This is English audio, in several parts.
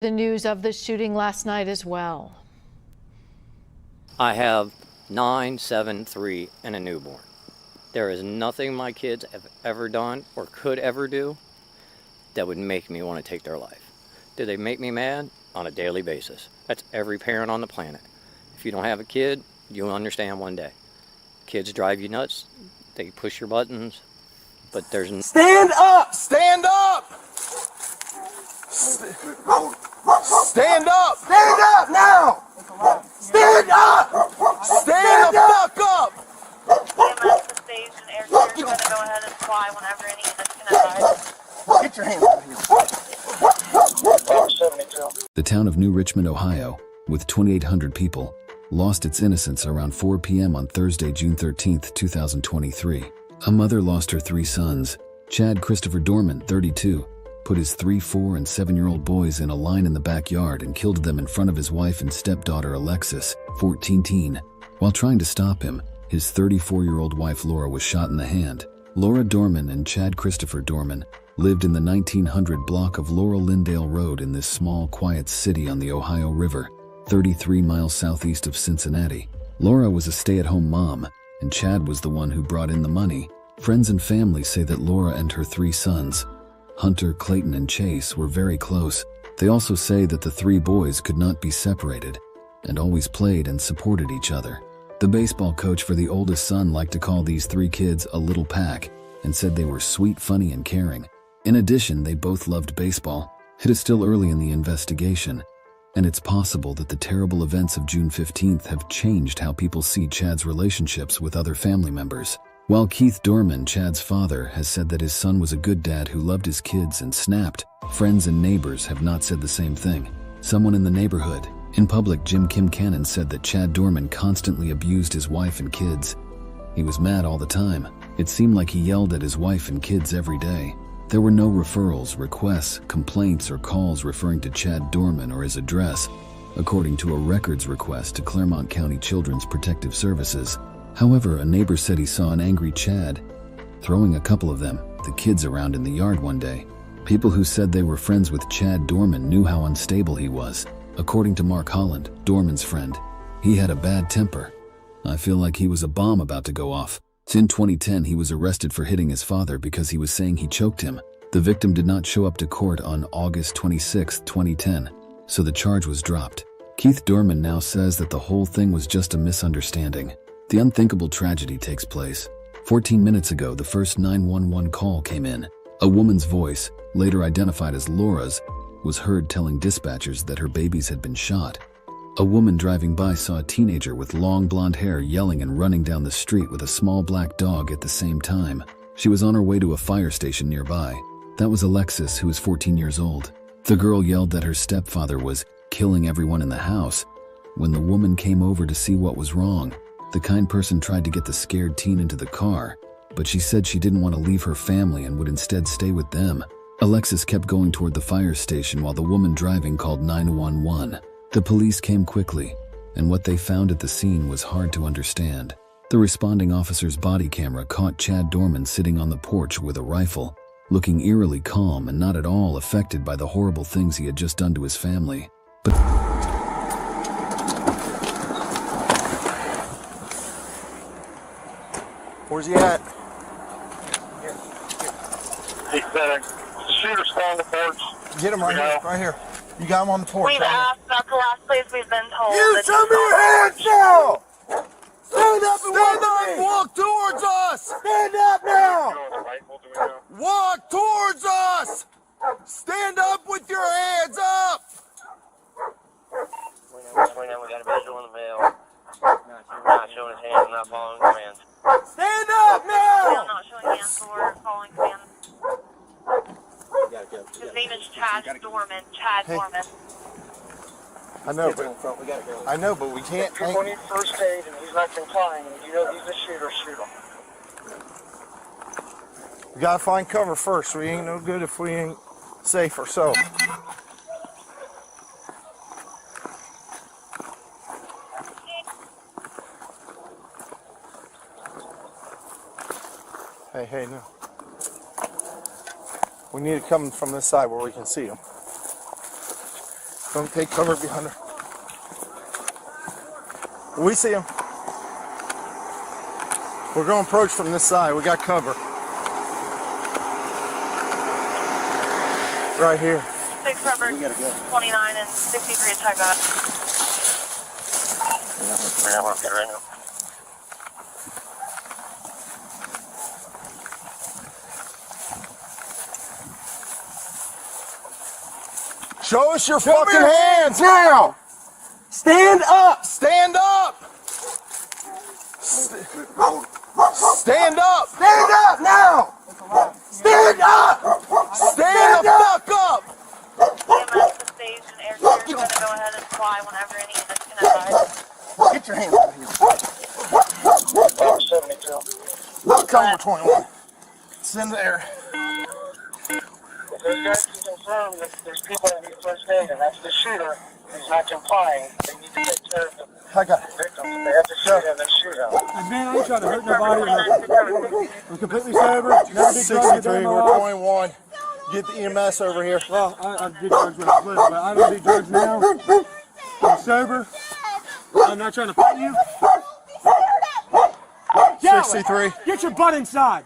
The news of the shooting last night as well. I have 9, 7, 3, and a newborn. There is nothing my kids have ever done or could ever do that would make me want to take their life. Do they make me mad? On a daily basis. That's every parent on the planet. If you don't have a kid, you'll understand one day. Kids drive you nuts. They push your buttons. But there's... Stand up! Stand up! Stand up! Stand up now! Stand up! Stand the fuck up! Get your hands out here. The town of New Richmond, Ohio, with 2,800 people, lost its innocence around 4 p.m. on Thursday, June 13, 2023. A mother lost her 3 sons. Chad Christopher Dorman, 32, put his 3, 4, and 7-year-old boys in a line in the backyard and killed them in front of his wife and stepdaughter Alexis, 14. While trying to stop him, his 34-year-old wife Laura was shot in the hand. Laura Dorman and Chad Christopher Dorman lived in the 1900 block of Laurel Lindale Road in this small, quiet city on the Ohio River, 33 miles southeast of Cincinnati. Laura was a stay-at-home mom, and Chad was the one who brought in the money. Friends and family say that Laura and her 3 sons, Hunter, Clayton, and Chase, were very close. They also say that the 3 boys could not be separated and always played and supported each other. The baseball coach for the oldest son liked to call these 3 kids a little pack and said they were sweet, funny, and caring. In addition, they both loved baseball. It is still early in the investigation, and it's possible that the terrible events of June 15th have changed how people see Chad's relationships with other family members. While Keith Dorman, Chad's father, has said that his son was a good dad who loved his kids and snapped, friends and neighbors have not said the same thing. Someone in the neighborhood, in public, Jim Kim Cannon, said that Chad Dorman constantly abused his wife and kids. He was mad all the time. It seemed like he yelled at his wife and kids every day. There were no referrals, requests, complaints, or calls referring to Chad Dorman or his address, according to a records request to Claremont County Children's Protective Services. However, a neighbor said he saw an angry Chad throwing a couple of them, the kids, around in the yard one day. People who said they were friends with Chad Dorman knew how unstable he was. According to Mark Holland, Dorman's friend, he had a bad temper. I feel like he was a bomb about to go off. In 2010, he was arrested for hitting his father because he was saying he choked him. The victim did not show up to court on August 26, 2010, so the charge was dropped. Keith Dorman now says that the whole thing was just a misunderstanding. The unthinkable tragedy takes place. 14 minutes ago, the first 911 call came in. A woman's voice, later identified as Laura's, was heard telling dispatchers that her babies had been shot. A woman driving by saw a teenager with long blonde hair yelling and running down the street with a small black dog at the same time. She was on her way to a fire station nearby. That was Alexis, who was 14 years old. The girl yelled that her stepfather was killing everyone in the house. When the woman came over to see what was wrong, the kind person tried to get the scared teen into the car, but she said she didn't want to leave her family and would instead stay with them. Alexis kept going toward the fire station while the woman driving called 911. The police came quickly, and what they found at the scene was hard to understand. The responding officer's body camera caught Chad Dorman sitting on the porch with a rifle, looking eerily calm and not at all affected by the horrible things he had just done to his family. But where's he at? Here. He's better. Shooter still on the porch. Get him right here, right here. You got him on the porch. We've asked, that's the last place we've been told. You show me your hands now! Stand up and walk towards us! Stand up now! Walk towards us! Stand up with your hands up! We got a visual in the veil. Not showing his hands, not following commands. Stand up now! I'm not showing hands or following commands. His name is Chad Dorman. Chad Dorman. I know, but we can't. People need first aid, and he's not complying. And you know he's a shooter. Shoot him. We gotta find cover first. We ain't no good if we ain't safe ourselves. Hey, no. We need to come from this side where we can see them. Don't take cover behind her. We see him. We're going to approach from this side. We got cover. Right here. 6 Robert, 29 and 63 attack that. Yeah, I'm okay right now. Show us your fucking hands now! Stand up! Stand up! Stand up! Stand up now! Stand up! Stand the fuck up! EMS to stage and air carrier is going to go ahead and fly whenever any units can advise. Get your hands up here. 72. Cover 21. It's in the air. Those guys can confirm that there's people that need first aid, and that's the shooter who's not complying. They need to take care of the I got it. victims. They have to shoot him and shoot him. Man, I ain't trying to hurt nobody. I'm completely sober. Never did drugs a day 63, in my we're life. 21. Get the EMS over here. Well, I did drugs when I was little, but I don't do drugs now. I'm sober. I'm not trying to fight you. Gatlin, 63. get your butt inside.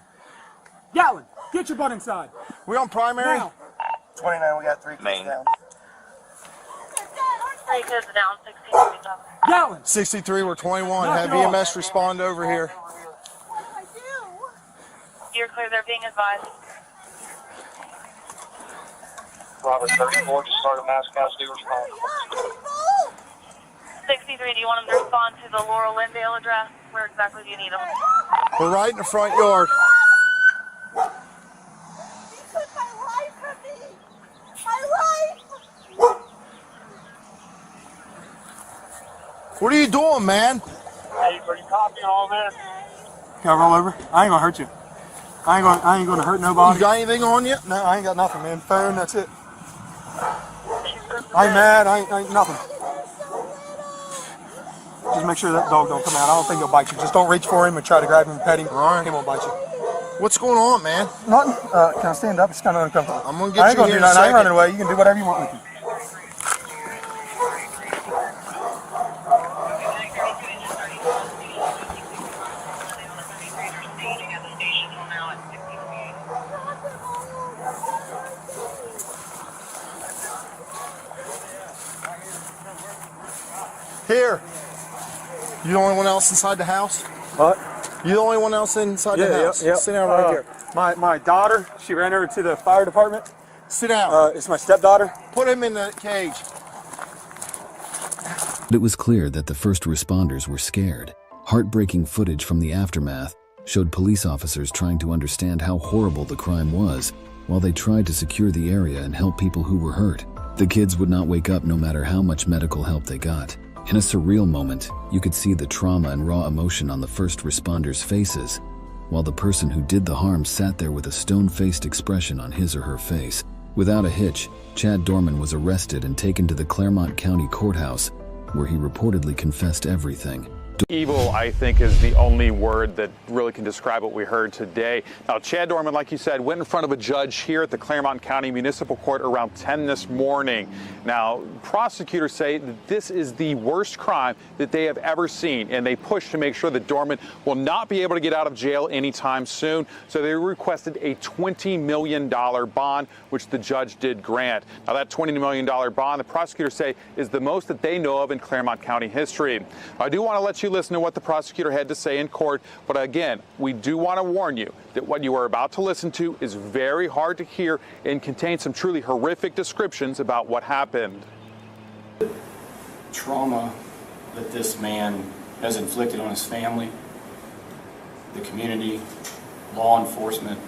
Gatlin, get your butt inside. We on primary? Now. 29, we got 3 kids down. 3 kids down, 16 feet up. Gatlin. 63, we're 21. Knock Have it off. EMS respond over here. You're clear, they're being advised. Robert 34, just started mass casualty response. 63, do you want them to respond to the Laurel Lindale address? Where exactly do you need them? We're right in the front yard. What are you doing, man? Hey, are you copying all this? Can I roll over? I ain't gonna hurt you. I ain't gonna hurt You nobody. got anything on you? No, I ain't got nothing, man. Phone, that's it. I ain't mad. I ain't nothing. Just make sure that dog don't come out. I don't think he'll bite you. Just don't reach for him and try to grab him and pet him. All right. He won't bite you. What's going on, man? Nothing. Can I stand up? It's kind of uncomfortable. I'm gonna get I ain't you gonna here do in a nothing. I ain't second. running away. You can do whatever you want with me. Here. You the only one else inside the house? What? You the only one else inside the house? Yeah. Sit down right here. My daughter, she ran over to the fire department. Sit down. It's my stepdaughter. Put him in the cage. It was clear that the first responders were scared. Heartbreaking footage from the aftermath showed police officers trying to understand how horrible the crime was while they tried to secure the area and help people who were hurt. The kids would not wake up no matter how much medical help they got. In a surreal moment, you could see the trauma and raw emotion on the first responders' faces, while the person who did the harm sat there with a stone-faced expression on his or her face. Without a hitch, Chad Dorman was arrested and taken to the Claremont County Courthouse, where he reportedly confessed everything. Evil, I think, is the only word that really can describe what we heard today. Now, Chad Dorman, like you said, went in front of a judge here at the Claremont County Municipal Court around 10 this morning. Now, prosecutors say that this is the worst crime that they have ever seen, and they push to make sure that Dorman will not be able to get out of jail anytime soon. So they requested a $20 million bond, which the judge did grant. Now, that $20 million bond, the prosecutors say, is the most that they know of in Claremont County history. I do want to let you listen to what the prosecutor had to say in court, but again, we do want to warn you that what you are about to listen to is very hard to hear and contains some truly horrific descriptions about what happened. Trauma that this man has inflicted on his family, the community, law enforcement,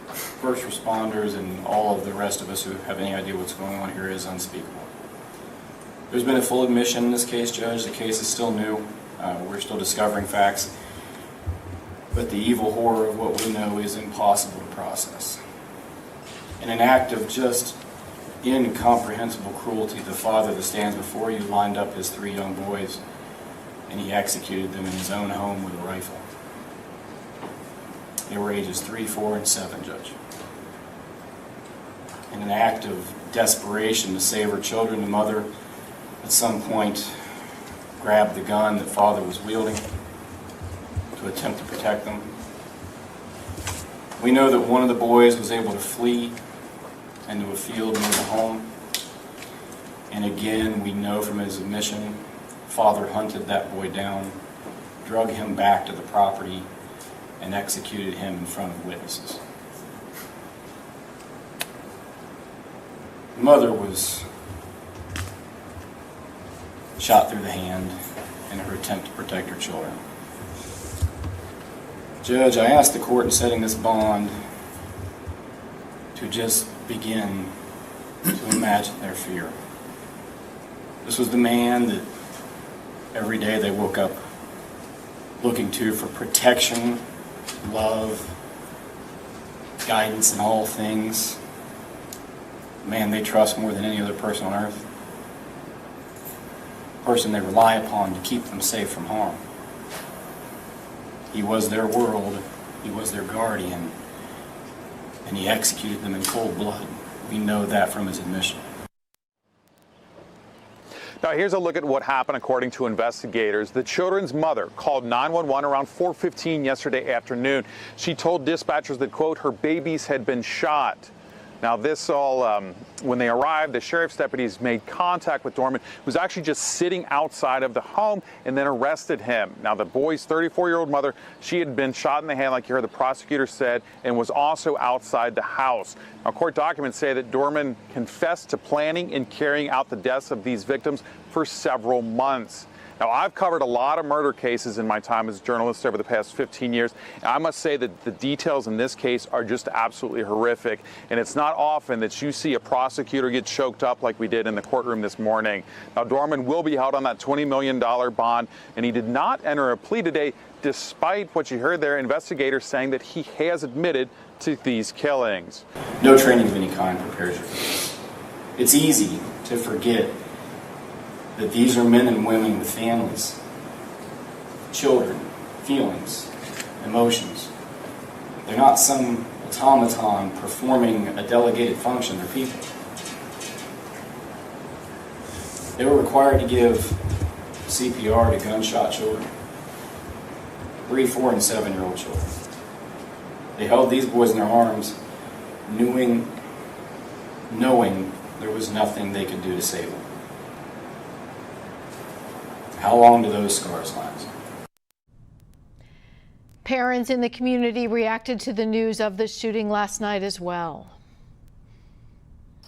first responders, and all of the rest of us who have any idea what's going on here is unspeakable. There's been a full admission in this case, Judge. The case is still new. We're still discovering facts. But the evil horror of what we know is impossible to process. In an act of just incomprehensible cruelty, the father that stands before you lined up his 3 young boys, and he executed them in his own home with a rifle. They were ages 3, 4, and 7, Judge. In an act of desperation to save her children, the mother at some point grabbed the gun that father was wielding to attempt to protect them. We know that one of the boys was able to flee into a field near the home. And again, we know from his admission, father hunted that boy down, drug him back to the property, and executed him in front of witnesses. The mother was shot through the hand in her attempt to protect her children. Judge, I asked the court in setting this bond to just begin to imagine their fear. This was the man that every day they woke up looking to for protection, love, guidance in all things. The man they trust more than any other person on earth. The person they rely upon to keep them safe from harm. He was their world, he was their guardian, and he executed them in cold blood. We know that from his admission. Now here's a look at what happened according to investigators. The children's mother called 911 around 4:15 yesterday afternoon. She told dispatchers that, quote, her babies had been shot. Now this all, when they arrived, the sheriff's deputies made contact with Dorman, who was actually just sitting outside of the home, and then arrested him. Now the boy's 34-year-old mother, she had been shot in the hand, like you heard the prosecutor said, and was also outside the house. Now court documents say that Dorman confessed to planning and carrying out the deaths of these victims for several months. Now, I've covered a lot of murder cases in my time as a journalist over the past 15 years, and I must say that the details in this case are just absolutely horrific, and it's not often that you see a prosecutor get choked up like we did in the courtroom this morning. Now, Dorman will be held on that $20 million bond, and he did not enter a plea today, despite what you heard there, investigators saying that he has admitted to these killings. No training of any kind prepares you for this. It's easy to forget that these are men and women with families, children, feelings, emotions. They're not some automaton performing a delegated function. They're people. They were required to give CPR to gunshot children, 3, 4, and 7-year-old children. They held these boys in their arms, knowing there was nothing they could do to save them. How long do those scars last? Parents in the community reacted to the news of the shooting last night as well.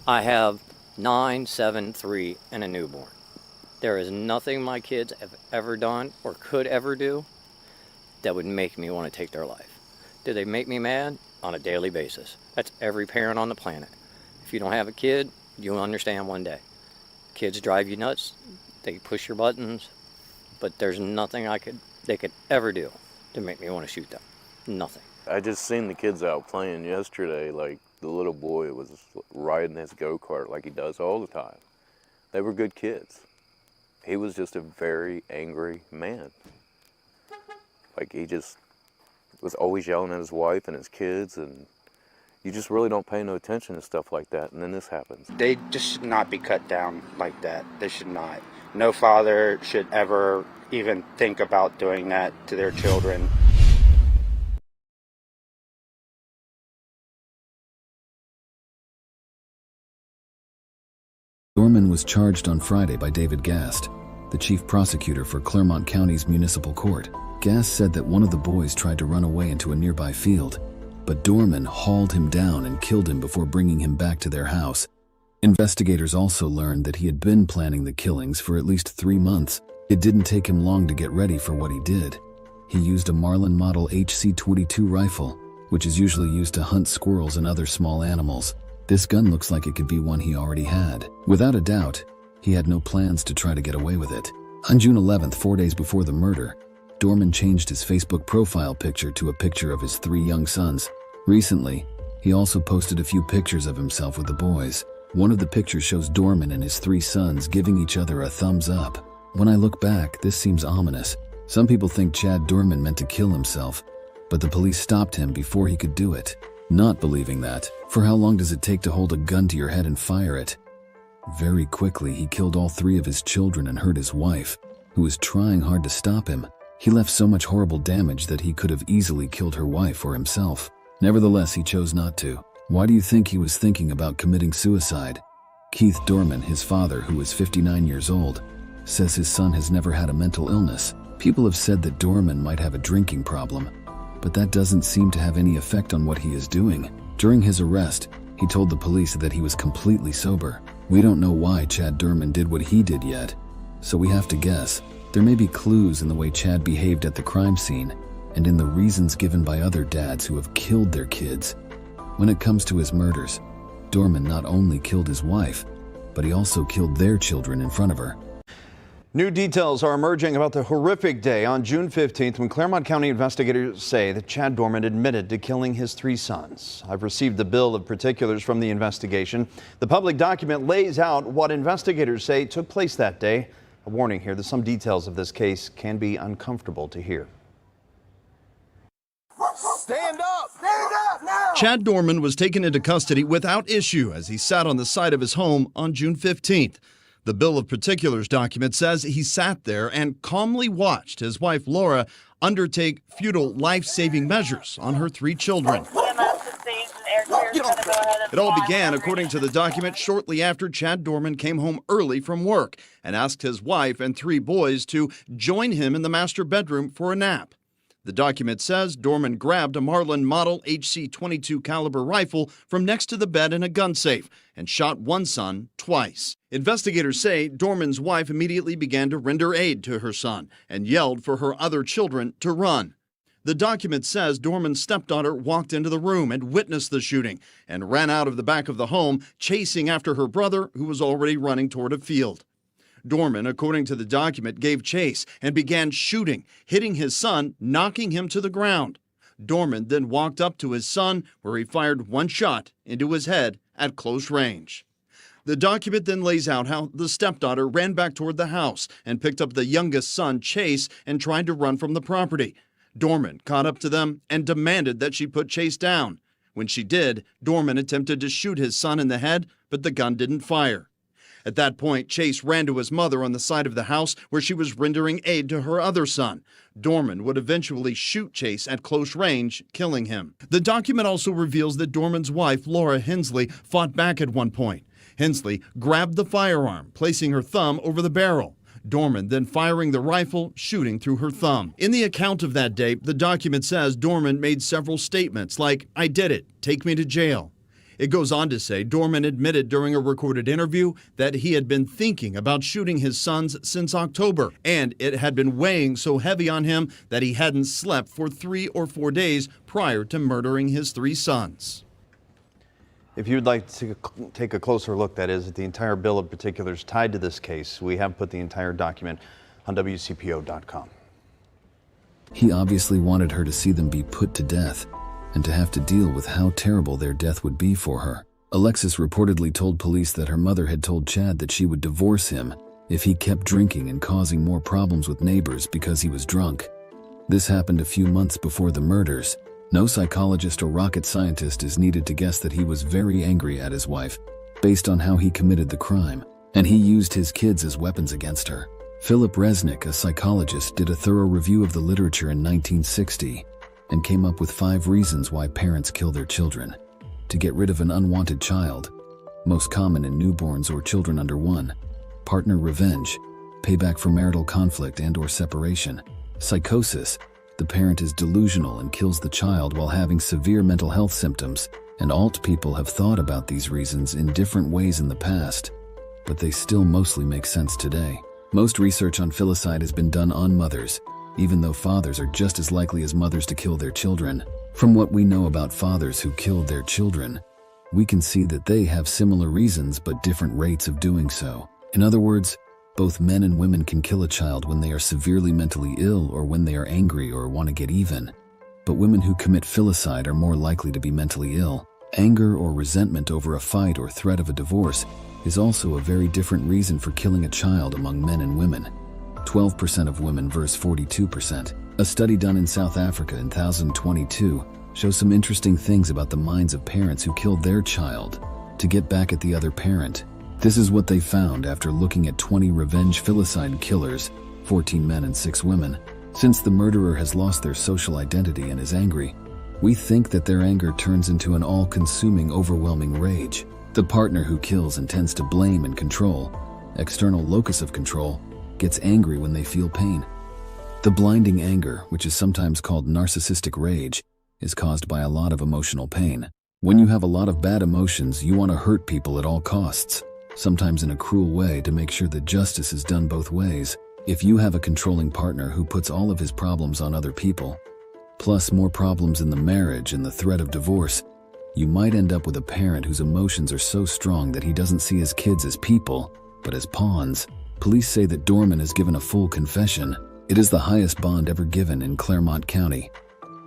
I have 9, 7, 3, and a newborn. There is nothing my kids have ever done or could ever do that would make me want to take their life. Do they make me mad? On a daily basis. That's every parent on the planet. If you don't have a kid, you'll understand one day. Kids drive you nuts. They push your buttons. But there's nothing they could ever do to make me want to shoot them. Nothing. I just seen the kids out playing yesterday. Like the little boy was riding his go-kart like he does all the time. They were good kids. He was just a very angry man. Like he just was always yelling at his wife and his kids, and you just really don't pay no attention to stuff like that, and then this happens. They just should not be cut down like that. They should not. No father should ever even think about doing that to their children. Dorman was charged on Friday by David Gast, the chief prosecutor for Clermont County's municipal court. Gast said that one of the boys tried to run away into a nearby field, but Dorman hauled him down and killed him before bringing him back to their house. Investigators also learned that he had been planning the killings for at least 3 months. It didn't take him long to get ready for what he did. He used a Marlin Model HC-22 rifle, which is usually used to hunt squirrels and other small animals. This gun looks like it could be one he already had. Without a doubt, he had no plans to try to get away with it. On June 11th, 4 days before the murder, Dorman changed his Facebook profile picture to a picture of his 3 young sons. Recently, he also posted a few pictures of himself with the boys. One of the pictures shows Dorman and his 3 sons giving each other a thumbs up. When I look back, this seems ominous. Some people think Chad Dorman meant to kill himself, but the police stopped him before he could do it. Not believing that, for how long does it take to hold a gun to your head and fire it? Very quickly, he killed all 3 of his children and hurt his wife, who was trying hard to stop him. He left so much horrible damage that he could have easily killed her wife or himself. Nevertheless, he chose not to. Why do you think he was thinking about committing suicide? Keith Dorman, his father, who is 59 years old, says his son has never had a mental illness. People have said that Dorman might have a drinking problem, but that doesn't seem to have any effect on what he is doing. During his arrest, he told the police that he was completely sober. We don't know why Chad Dorman did what he did yet, so we have to guess. There may be clues in the way Chad behaved at the crime scene and in the reasons given by other dads who have killed their kids. When it comes to his murders, Dorman not only killed his wife, but he also killed their children in front of her. New details are emerging about the horrific day on June 15th when Claremont County investigators say that Chad Dorman admitted to killing his 3 sons. I've received the bill of particulars from the investigation. The public document lays out what investigators say took place that day. A warning here that some details of this case can be uncomfortable to hear. Stand up! Stand up now! Chad Dorman was taken into custody without issue as he sat on the side of his home on June 15th. The bill of particulars document says he sat there and calmly watched his wife Laura undertake futile life-saving measures on her 3 children. It all began, according to the document, shortly after Chad Dorman came home early from work and asked his wife and 3 boys to join him in the master bedroom for a nap. The document says Dorman grabbed a Marlin Model HC-22 caliber rifle from next to the bed in a gun safe and shot one son twice. Investigators say Dorman's wife immediately began to render aid to her son and yelled for her other children to run. The document says Dorman's stepdaughter walked into the room and witnessed the shooting and ran out of the back of the home, chasing after her brother, who was already running toward a field. Dorman, according to the document, gave chase and began shooting, hitting his son, knocking him to the ground. Dorman then walked up to his son, where he fired 1 shot into his head at close range. The document then lays out how the stepdaughter ran back toward the house and picked up the youngest son, Chase, and tried to run from the property. Dorman caught up to them and demanded that she put Chase down. When she did, Dorman attempted to shoot his son in the head, but the gun didn't fire. At that point, Chase ran to his mother on the side of the house where she was rendering aid to her other son. Dorman would eventually shoot Chase at close range, killing him. The document also reveals that Dorman's wife, Laura Hensley, fought back at one point. Hensley grabbed the firearm, placing her thumb over the barrel. Dorman then firing the rifle, shooting through her thumb. In the account of that day, the document says Dorman made several statements like, "I did it, take me to jail." It goes on to say Dorman admitted during a recorded interview that he had been thinking about shooting his sons since October, and it had been weighing so heavy on him that he hadn't slept for 3 or 4 days prior to murdering his 3 sons. If you'd like to take a closer look, that is, at the entire bill of particulars tied to this case, we have put the entire document on WCPO.com. He obviously wanted her to see them be put to death and to have to deal with how terrible their death would be for her. Alexis reportedly told police that her mother had told Chad that she would divorce him if he kept drinking and causing more problems with neighbors because he was drunk. This happened a few months before the murders. No psychologist or rocket scientist is needed to guess that he was very angry at his wife, based on how he committed the crime, and he used his kids as weapons against her. Philip Resnick, a psychologist, did a thorough review of the literature in 1960 and came up with 5 reasons why parents kill their children. To get rid of an unwanted child, most common in newborns or children under 1. Partner revenge, payback for marital conflict and/or separation. Psychosis, the parent is delusional and kills the child while having severe mental health symptoms. And alt people have thought about these reasons in different ways in the past, but they still mostly make sense today. Most research on filicide has been done on mothers, even though fathers are just as likely as mothers to kill their children. From what we know about fathers who killed their children, we can see that they have similar reasons but different rates of doing so. In other words, both men and women can kill a child when they are severely mentally ill or when they are angry or want to get even. But women who commit filicide are more likely to be mentally ill. Anger or resentment over a fight or threat of a divorce is also a very different reason for killing a child among men and women. 12% of women versus 42%. A study done in South Africa in 2022 shows some interesting things about the minds of parents who killed their child to get back at the other parent. This is what they found after looking at 20 revenge filicide killers, 14 men and 6 women. Since the murderer has lost their social identity and is angry, we think that their anger turns into an all-consuming, overwhelming rage. The partner who kills and tends to blame and control, external locus of control, gets angry when they feel pain. The blinding anger, which is sometimes called narcissistic rage, is caused by a lot of emotional pain. When you have a lot of bad emotions, you want to hurt people at all costs, sometimes in a cruel way to make sure that justice is done both ways. If you have a controlling partner who puts all of his problems on other people, plus more problems in the marriage and the threat of divorce, you might end up with a parent whose emotions are so strong that he doesn't see his kids as people, but as pawns. Police say that Dorman has given a full confession. It is the highest bond ever given in Claremont County.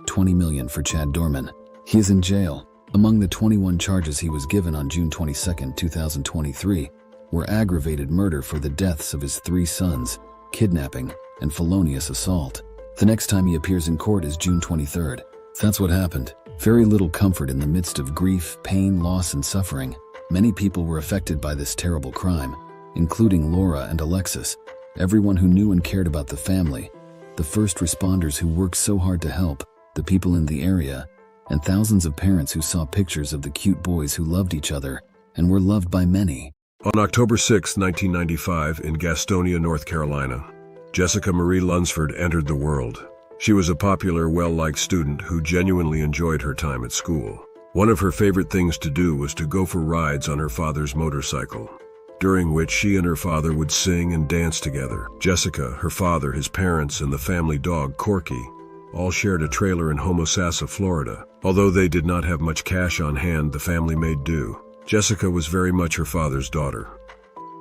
$20 million for Chad Dorman. He is in jail. Among the 21 charges he was given on June 22, 2023, were aggravated murder for the deaths of his 3 sons, kidnapping, and felonious assault. The next time he appears in court is June 23rd. That's what happened. Very little comfort in the midst of grief, pain, loss, and suffering. Many people were affected by this terrible crime, including Laura and Alexis, everyone who knew and cared about the family, the first responders who worked so hard to help, the people in the area, and thousands of parents who saw pictures of the cute boys who loved each other and were loved by many. On October 6, 1995, in Gastonia, North Carolina, Jessica Marie Lunsford entered the world. She was a popular, well-liked student who genuinely enjoyed her time at school. One of her favorite things to do was to go for rides on her father's motorcycle, during which she and her father would sing and dance together. Jessica, her father, his parents, and the family dog, Corky, all shared a trailer in Homosassa, Florida. Although they did not have much cash on hand, the family made do. Jessica was very much her father's daughter.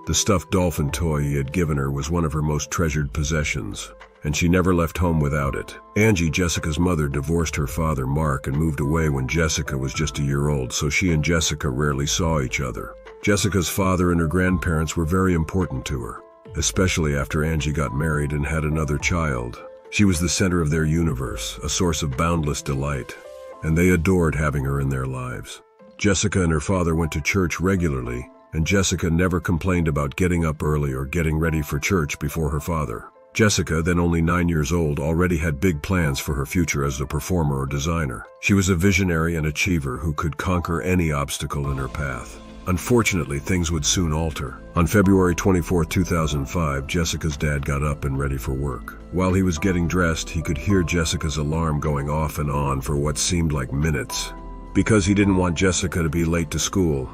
The stuffed dolphin toy he had given her was one of her most treasured possessions, and she never left home without it. Angie, Jessica's mother, divorced her father, Mark, and moved away when Jessica was just a year old, so she and Jessica rarely saw each other. Jessica's father and her grandparents were very important to her, especially after Angie got married and had another child. She was the center of their universe, a source of boundless delight, and they adored having her in their lives. Jessica and her father went to church regularly, and Jessica never complained about getting up early or getting ready for church before her father. Jessica, then only 9 years old, already had big plans for her future as a performer or designer. She was a visionary and achiever who could conquer any obstacle in her path. Unfortunately, things would soon alter. On February 24, 2005, Jessica's dad got up and ready for work. While he was getting dressed, he could hear Jessica's alarm going off and on for what seemed like minutes. Because he didn't want Jessica to be late to school,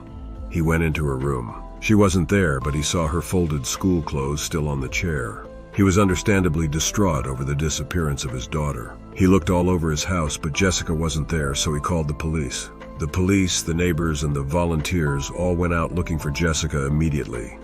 he went into her room. She wasn't there, but he saw her folded school clothes still on the chair. He was understandably distraught over the disappearance of his daughter. He looked all over his house, but Jessica wasn't there, so he called the police. The police, the neighbors, and the volunteers all went out looking for Jessica immediately,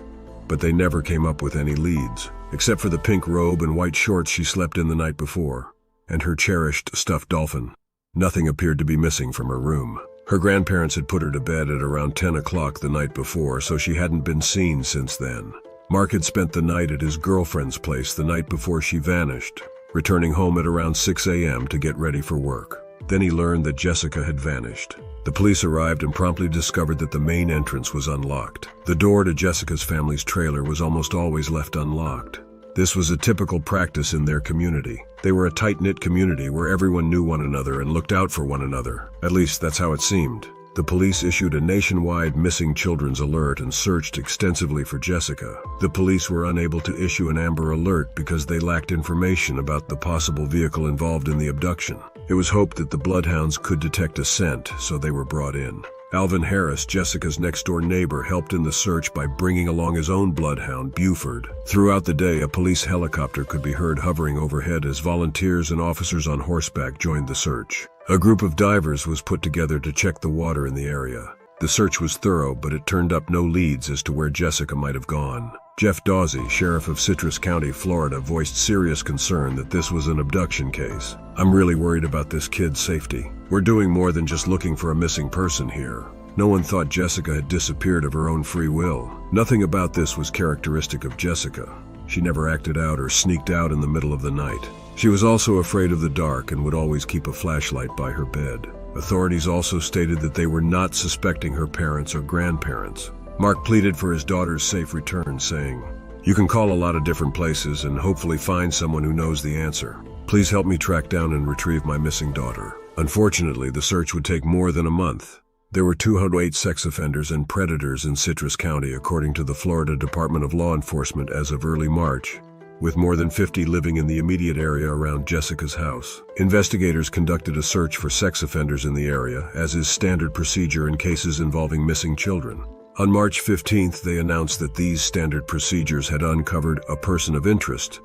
but they never came up with any leads, except for the pink robe and white shorts she slept in the night before, and her cherished stuffed dolphin. Nothing appeared to be missing from her room. Her grandparents had put her to bed at around 10 o'clock the night before, so she hadn't been seen since then. Mark had spent the night at his girlfriend's place the night before she vanished, returning home at around 6 a.m. to get ready for work. Then he learned that Jessica had vanished. The police arrived and promptly discovered that the main entrance was unlocked. The door to Jessica's family's trailer was almost always left unlocked. This was a typical practice in their community. They were a tight-knit community where everyone knew one another and looked out for one another. At least that's how it seemed. The police issued a nationwide missing children's alert and searched extensively for Jessica. The police were unable to issue an Amber Alert because they lacked information about the possible vehicle involved in the abduction. It was hoped that the bloodhounds could detect a scent, so they were brought in. Alvin Harris, Jessica's next-door neighbor, helped in the search by bringing along his own bloodhound, Buford. Throughout the day, a police helicopter could be heard hovering overhead as volunteers and officers on horseback joined the search. A group of divers was put together to check the water in the area. The search was thorough, but it turned up no leads as to where Jessica might have gone. Jeff Dawsey, sheriff of Citrus County, Florida, voiced serious concern that this was an abduction case. "I'm really worried about this kid's safety. We're doing more than just looking for a missing person here. No one thought Jessica had disappeared of her own free will. Nothing about this was characteristic of Jessica. She never acted out or sneaked out in the middle of the night. She was also afraid of the dark and would always keep a flashlight by her bed. Authorities also stated that they were not suspecting her parents or grandparents. Mark pleaded for his daughter's safe return, saying, "You can call a lot of different places and hopefully find someone who knows the answer. Please help me track down and retrieve my missing daughter." Unfortunately, the search would take more than a month. There were 208 sex offenders and predators in Citrus County, according to the Florida Department of Law Enforcement as of early March, with more than 50 living in the immediate area around Jessica's house. Investigators conducted a search for sex offenders in the area, as is standard procedure in cases involving missing children. On March 15th, they announced that these standard procedures had uncovered a person of interest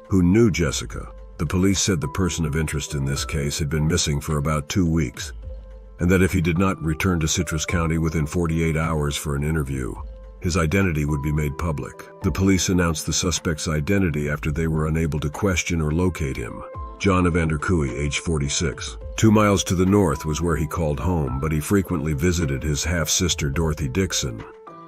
who knew Jessica. The police said the person of interest in this case had been missing for about 2 weeks, and that if he did not return to Citrus County within 48 hours for an interview, his identity would be made public. The police announced the suspect's identity after they were unable to question or locate him. John Evander Cooey, age 46. 2 miles to the north was where he called home, but he frequently visited his half-sister Dorothy Dixon,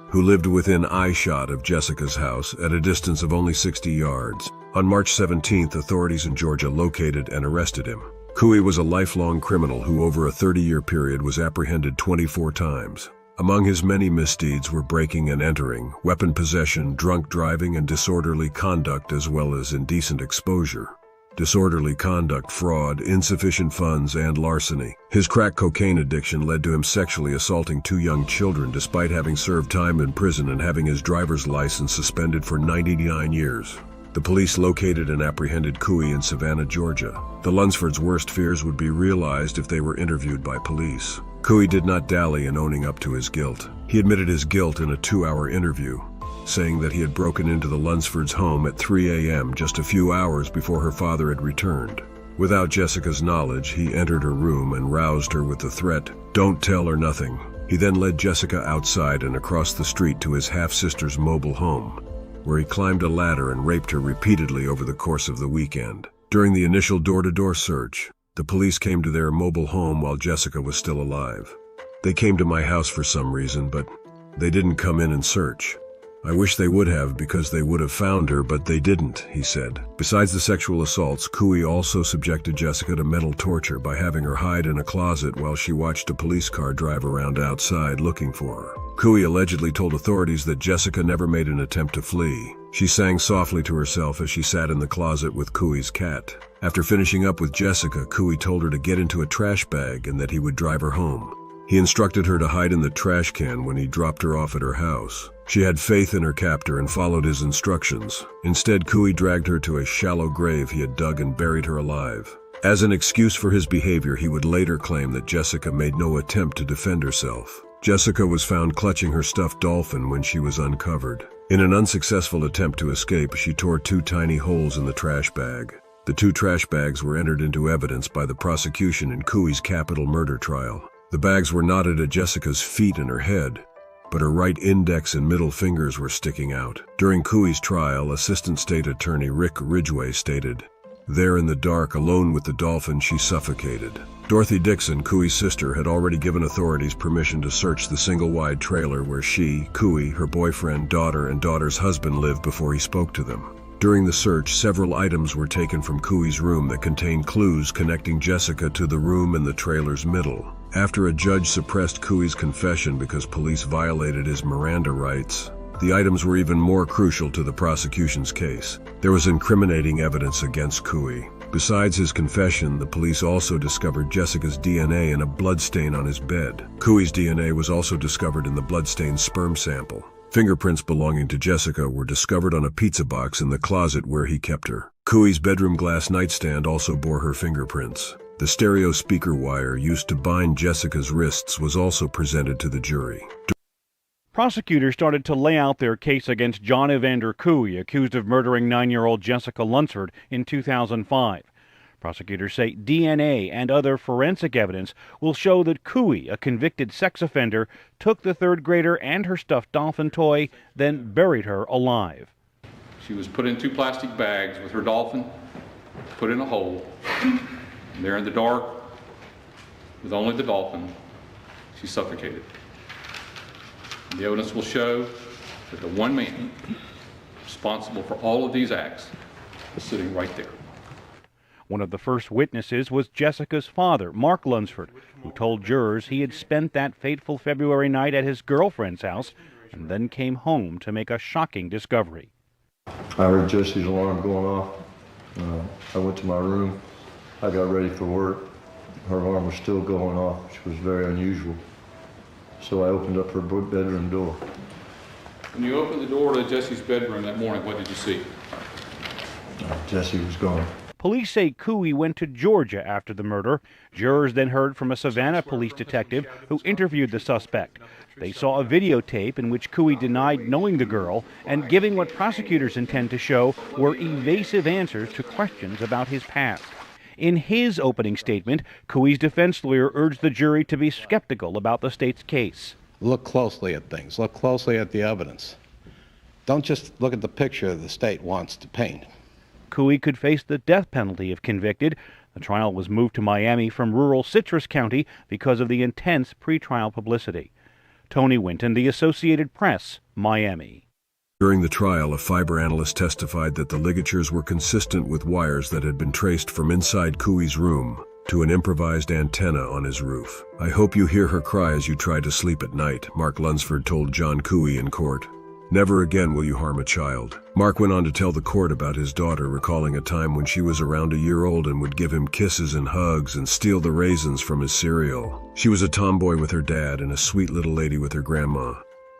who lived within eyeshot of Jessica's house at a distance of only 60 yards. On March 17th, authorities in Georgia located and arrested him. Cooey was a lifelong criminal who over a 30-year period was apprehended 24 times. Among his many misdeeds were breaking and entering, weapon possession, drunk driving, and disorderly conduct, as well as indecent exposure, disorderly conduct, fraud, insufficient funds, and larceny. His crack cocaine addiction led to him sexually assaulting 2 young children despite having served time in prison and having his driver's license suspended for 99 years. The police located and apprehended Cooey in Savannah, Georgia. The Lunsfords' worst fears would be realized if they were interviewed by police. Cooey did not dally in owning up to his guilt. He admitted his guilt in a 2-hour interview, saying that he had broken into the Lunsfords' home at 3 a.m. just a few hours before her father had returned. Without Jessica's knowledge, he entered her room and roused her with the threat, "Don't tell her nothing." He then led Jessica outside and across the street to his half-sister's mobile home, where he climbed a ladder and raped her repeatedly over the course of the weekend. During the initial door-to-door search, the police came to their mobile home while Jessica was still alive. "They came to my house for some reason, but they didn't come in and search. I wish they would have, because they would have found her, but they didn't," he said. Besides the sexual assaults, Cooey also subjected Jessica to mental torture by having her hide in a closet while she watched a police car drive around outside looking for her. Cooey allegedly told authorities that Jessica never made an attempt to flee. She sang softly to herself as she sat in the closet with Cooey's cat. After finishing up with Jessica, Cooey told her to get into a trash bag and that he would drive her home. He instructed her to hide in the trash can when he dropped her off at her house. She had faith in her captor and followed his instructions. Instead, Cooey dragged her to a shallow grave he had dug and buried her alive. As an excuse for his behavior, he would later claim that Jessica made no attempt to defend herself. Jessica was found clutching her stuffed dolphin when she was uncovered. In an unsuccessful attempt to escape, she tore 2 tiny holes in the trash bag. The 2 trash bags were entered into evidence by the prosecution in Cooey's capital murder trial. The bags were knotted at Jessica's feet and her head, but her right index and middle fingers were sticking out. During Cooey's trial, Assistant State Attorney Rick Ridgway stated, "There in the dark, alone with the dolphin, she suffocated." Dorothy Dixon, Cooey's sister, had already given authorities permission to search the single-wide trailer where she, Cooey, her boyfriend, daughter, and daughter's husband lived before he spoke to them. During the search, several items were taken from Cooey's room that contained clues connecting Jessica to the room in the trailer's middle. After a judge suppressed Cooey's confession because police violated his Miranda rights, the items were even more crucial to the prosecution's case. There was incriminating evidence against Cooey. Besides his confession, the police also discovered Jessica's DNA in a bloodstain on his bed. Cooey's DNA was also discovered in the bloodstained sperm sample. Fingerprints belonging to Jessica were discovered on a pizza box in the closet where he kept her. Cooey's bedroom glass nightstand also bore her fingerprints. The stereo speaker wire used to bind Jessica's wrists was also presented to the jury. Prosecutors started to lay out their case against John Evander Cooey, accused of murdering 9-year-old Jessica Lunsford in 2005. Prosecutors say DNA and other forensic evidence will show that Cooey, a convicted sex offender, took the 3rd grader and her stuffed dolphin toy, then buried her alive. She was put in 2 plastic bags with her dolphin, put in a hole. There in the dark, with only the dolphin, she suffocated. The evidence will show that the one man responsible for all of these acts is sitting right there. One of the first witnesses was Jessica's father, Mark Lunsford, who told jurors he had spent that fateful February night at his girlfriend's house and then came home to make a shocking discovery. I heard Jesse's alarm going off. I went to my room. I got ready for work. Her alarm was still going off, which was very unusual. So I opened up her bedroom door. When you opened the door to Jesse's bedroom that morning, what did you see? Jesse was gone. Police say Cooey went to Georgia after the murder. Jurors then heard from a Savannah police detective who interviewed the suspect. They saw a videotape in which Cooey denied knowing the girl and giving what prosecutors intend to show were evasive answers to questions about his past. In his opening statement, Cooey's defense lawyer urged the jury to be skeptical about the state's case. Look closely at things. Look closely at the evidence. Don't just look at the picture the state wants to paint. Cooey could face the death penalty if convicted. The trial was moved to Miami from rural Citrus County because of the intense pretrial publicity. Tony Winton, The Associated Press, Miami. During the trial, a fiber analyst testified that the ligatures were consistent with wires that had been traced from inside Cooey's room to an improvised antenna on his roof. "I hope you hear her cry as you try to sleep at night," Mark Lunsford told John Cooey in court. "Never again will you harm a child." Mark went on to tell the court about his daughter, recalling a time when she was around a year old and would give him kisses and hugs and steal the raisins from his cereal. She was a tomboy with her dad and a sweet little lady with her grandma,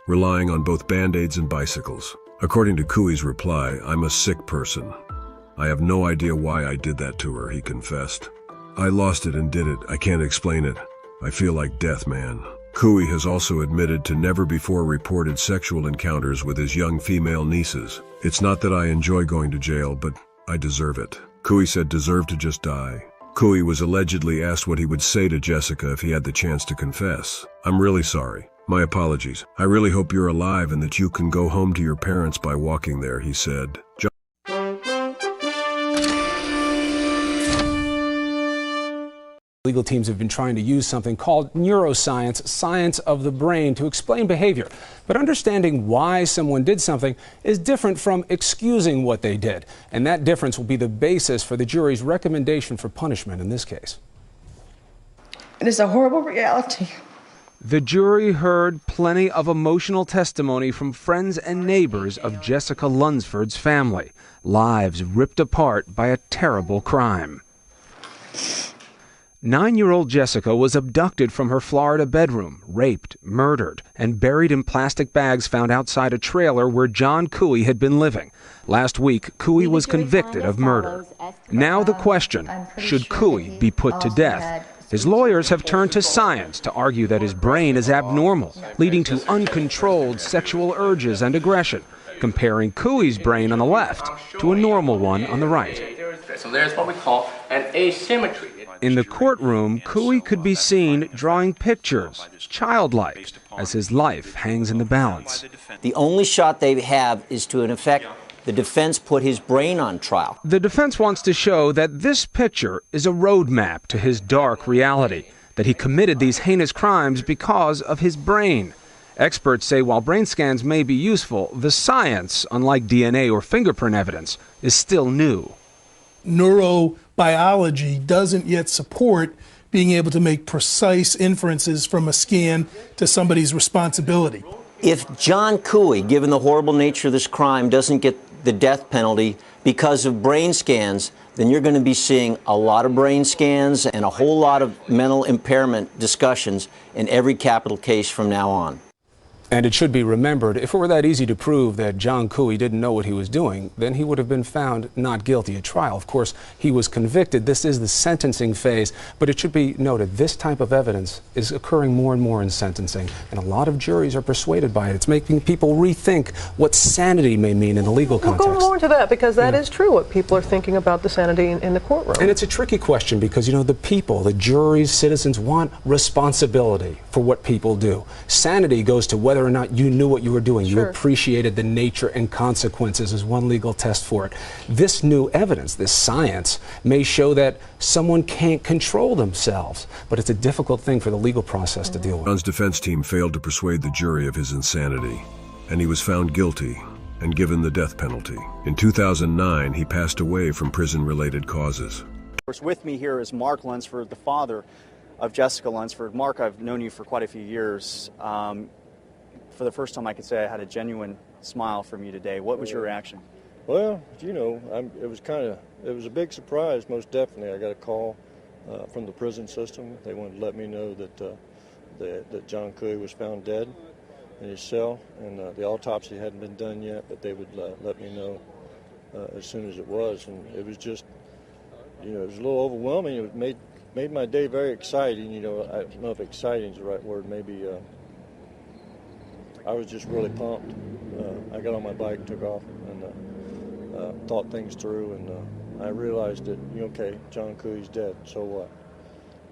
relying on both Band-Aids and bicycles. According to Cooey's reply, "I'm a sick person. I have no idea why I did that to her," he confessed. "I lost it and did it. I can't explain it. I feel like death, man." Cooey has also admitted to never before reported sexual encounters with his young female nieces. "It's not that I enjoy going to jail, but I deserve it." Cooey said deserve to just die. Cooey was allegedly asked what he would say to Jessica if he had the chance to confess. "I'm really sorry. My apologies. I really hope you're alive and that you can go home to your parents by walking there," he said. Legal teams have been trying to use something called neuroscience, science of the brain, to explain behavior. But understanding why someone did something is different from excusing what they did. And that difference will be the basis for the jury's recommendation for punishment in this case. It is a horrible reality. The jury heard plenty of emotional testimony from friends and neighbors of Jessica Lunsford's family. Lives ripped apart by a terrible crime. 9-year-old Jessica was abducted from her Florida bedroom, raped, murdered, and buried in plastic bags found outside a trailer where John Cooey had been living. Last week, Cooey was convicted of murder. Now the question, should Cooey be put to death? His lawyers have turned to science to argue that his brain is abnormal, leading to uncontrolled sexual urges and aggression, comparing Cooey's brain on the left to a normal one on the right. So there's what we call an asymmetry. In the courtroom, Cooey could be seen drawing pictures, childlike, as his life hangs in the balance. The only shot they have is to, in effect, the defense put his brain on trial. The defense wants to show that this picture is a roadmap to his dark reality, that he committed these heinous crimes because of his brain. Experts say while brain scans may be useful, the science, unlike DNA or fingerprint evidence, is still new. Neurobiology doesn't yet support being able to make precise inferences from a scan to somebody's responsibility. If John Cooey, given the horrible nature of this crime, doesn't get the death penalty because of brain scans, then you're going to be seeing a lot of brain scans and a whole lot of mental impairment discussions in every capital case from now on. And it should be remembered, if it were that easy to prove that John Cooey didn't know what he was doing, then he would have been found not guilty at trial. Of course, he was convicted. This is the sentencing phase. But it should be noted, this type of evidence is occurring more and more in sentencing. And a lot of juries are persuaded by it. It's making people rethink what sanity may mean in the legal context. We'll go more into that, because that is true, what people are thinking about the sanity in the courtroom. And it's a tricky question because, you know, the people, the juries, citizens want responsibility for what people do. Sanity goes to whether or not you knew what you were doing. Sure. You appreciated the nature and consequences as one legal test for it. This new evidence, this science, may show that someone can't control themselves, but it's a difficult thing for the legal process to deal with. John's defense team failed to persuade the jury of his insanity, and he was found guilty and given the death penalty. In 2009, he passed away from prison-related causes. With me here is Mark Lunsford, the father of Jessica Lunsford. Mark, I've known you for quite a few years. For the first time, I could say I had a genuine smile from you today. What was your reaction? Well, you know, it was a big surprise, most definitely. I got a call from the prison system. They wanted to let me know that John Couey was found dead in his cell, and the autopsy hadn't been done yet, but they would let me know as soon as it was. And it was just, you know, it was a little overwhelming. It made my day very exciting. You know, I don't know if exciting is the right word. Maybe I was just really pumped. I got on my bike and took off and thought things through, and I realized that, okay, John Couey's dead, so what?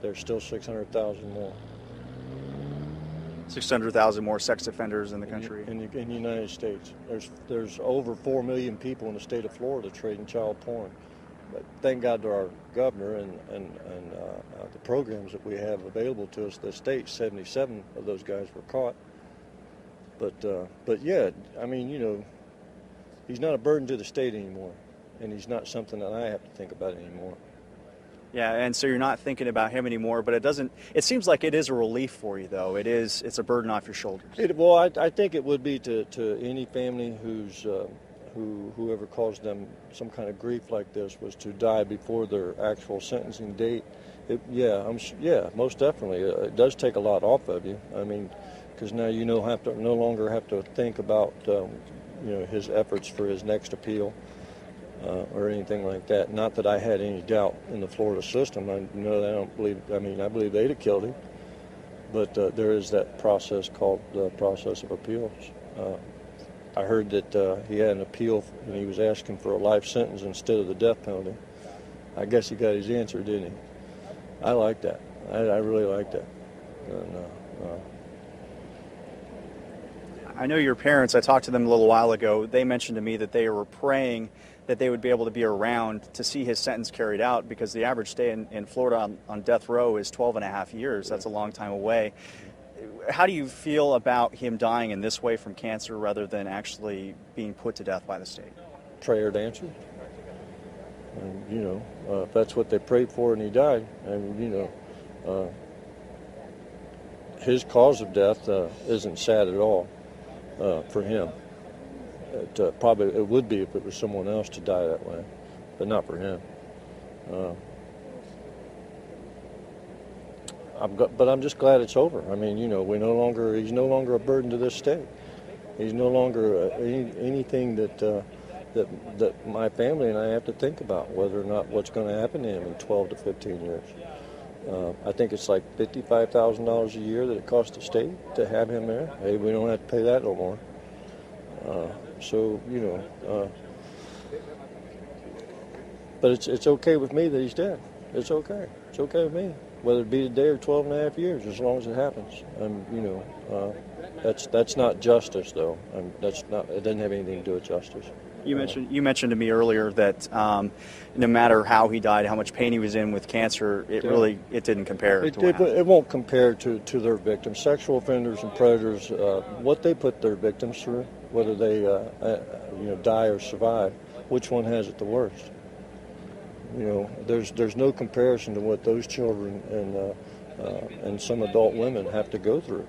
There's still 600,000 more. 600,000 more sex offenders in the country. In the United States. There's over 4 million people in the state of Florida trading child porn. But thank God to our governor and the programs that we have available to us. The state, 77 of those guys were caught. But yeah, I mean, you know, he's not a burden to the state anymore, and he's not something that I have to think about anymore. Yeah, and so you're not thinking about him anymore, but it seems like it is a relief for you, though. It's a burden off your shoulders. Well, I think it would be to any family whoever caused them some kind of grief like this was to die before their actual sentencing date. Most definitely. It does take a lot off of you. I mean, because now you no longer have to think about his efforts for his next appeal. Or anything like that. Not that I had any doubt in the Florida system. I believe they'd have killed him. But there is that process called the process of appeals. I heard that he had an appeal and he was asking for a life sentence instead of the death penalty. I guess he got his answer, didn't he? I like that. I really like that. And, I know your parents, I talked to them a little while ago, they mentioned to me that they were praying that they would be able to be around to see his sentence carried out, because the average stay in Florida on death row is 12 and a half years. That's a long time away. How do you feel about him dying in this way from cancer rather than actually being put to death by the state? Prayer answered. And, if that's what they prayed for and he died, and, his cause of death isn't sad at all for him. It would be if it was someone else to die that way, but not for him. But I'm just glad it's over. I mean, he's no longer a burden to this state. He's no longer anything that my family and I have to think about, whether or not what's going to happen to him in 12 to 15 years. I think it's like $55,000 a year that it costs the state to have him there. Hey, we don't have to pay that no more. But it's okay with me that he's dead. It's okay. It's okay with me, whether it be today or 12 and a half years, as long as it happens. That's not justice, though. It doesn't have anything to do with justice. You mentioned to me earlier that no matter how he died, how much pain he was in with cancer, it didn't compare. It won't compare to their victims. Sexual offenders and predators, what they put their victims through, whether they die or survive, which one has it the worst? There's no comparison to what those children and some adult women have to go through,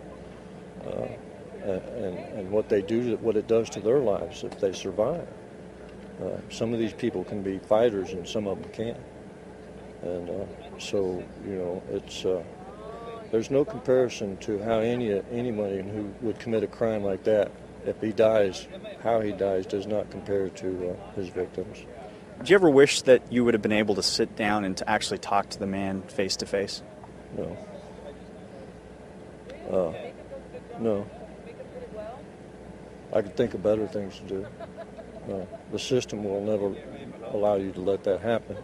and what it does to their lives if they survive. Some of these people can be fighters, and some of them can't. And there's no comparison to how anybody who would commit a crime like that, if he dies, how he dies does not compare to his victims. Do you ever wish that you would have been able to sit down and to actually talk to the man face to face? No. No. I could think of better things to do. The system will never allow you to let that happen.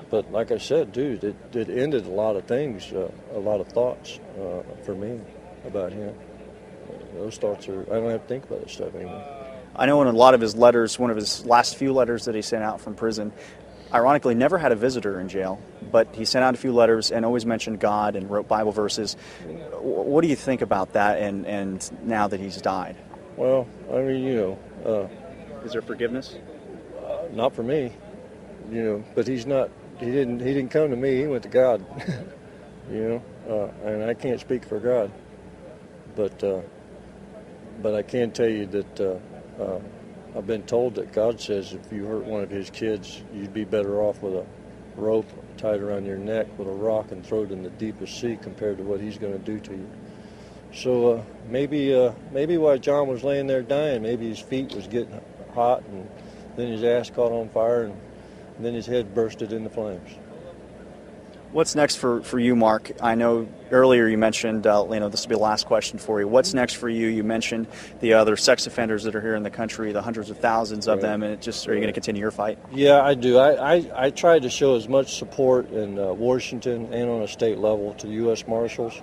But like I said, dude, it ended a lot of things, a lot of thoughts for me about him. Those thoughts I don't have to think about this stuff anymore. I know in a lot of his letters, one of his last few letters that he sent out from prison, ironically never had a visitor in jail, but he sent out a few letters and always mentioned God and wrote Bible verses. What do you think about that and now that he's died? Well, I mean, is there forgiveness? Not for me. But he's not. He didn't come to me. He went to God. And I can't speak for God, but I can tell you that I've been told that God says if you hurt one of His kids, you'd be better off with a rope tied around your neck with a rock and throw it in the deepest sea compared to what He's going to do to you. So maybe while John was laying there dying, maybe his feet was getting hot, and then his ass caught on fire, and then his head bursted into flames. What's next for you, Mark? I know earlier you mentioned, this will be the last question for you. What's next for you? You mentioned the other sex offenders that are here in the country, the hundreds of thousands of them, and are you going to continue your fight? Yeah, I do. I try to show as much support in Washington and on a state level to the U.S. Marshals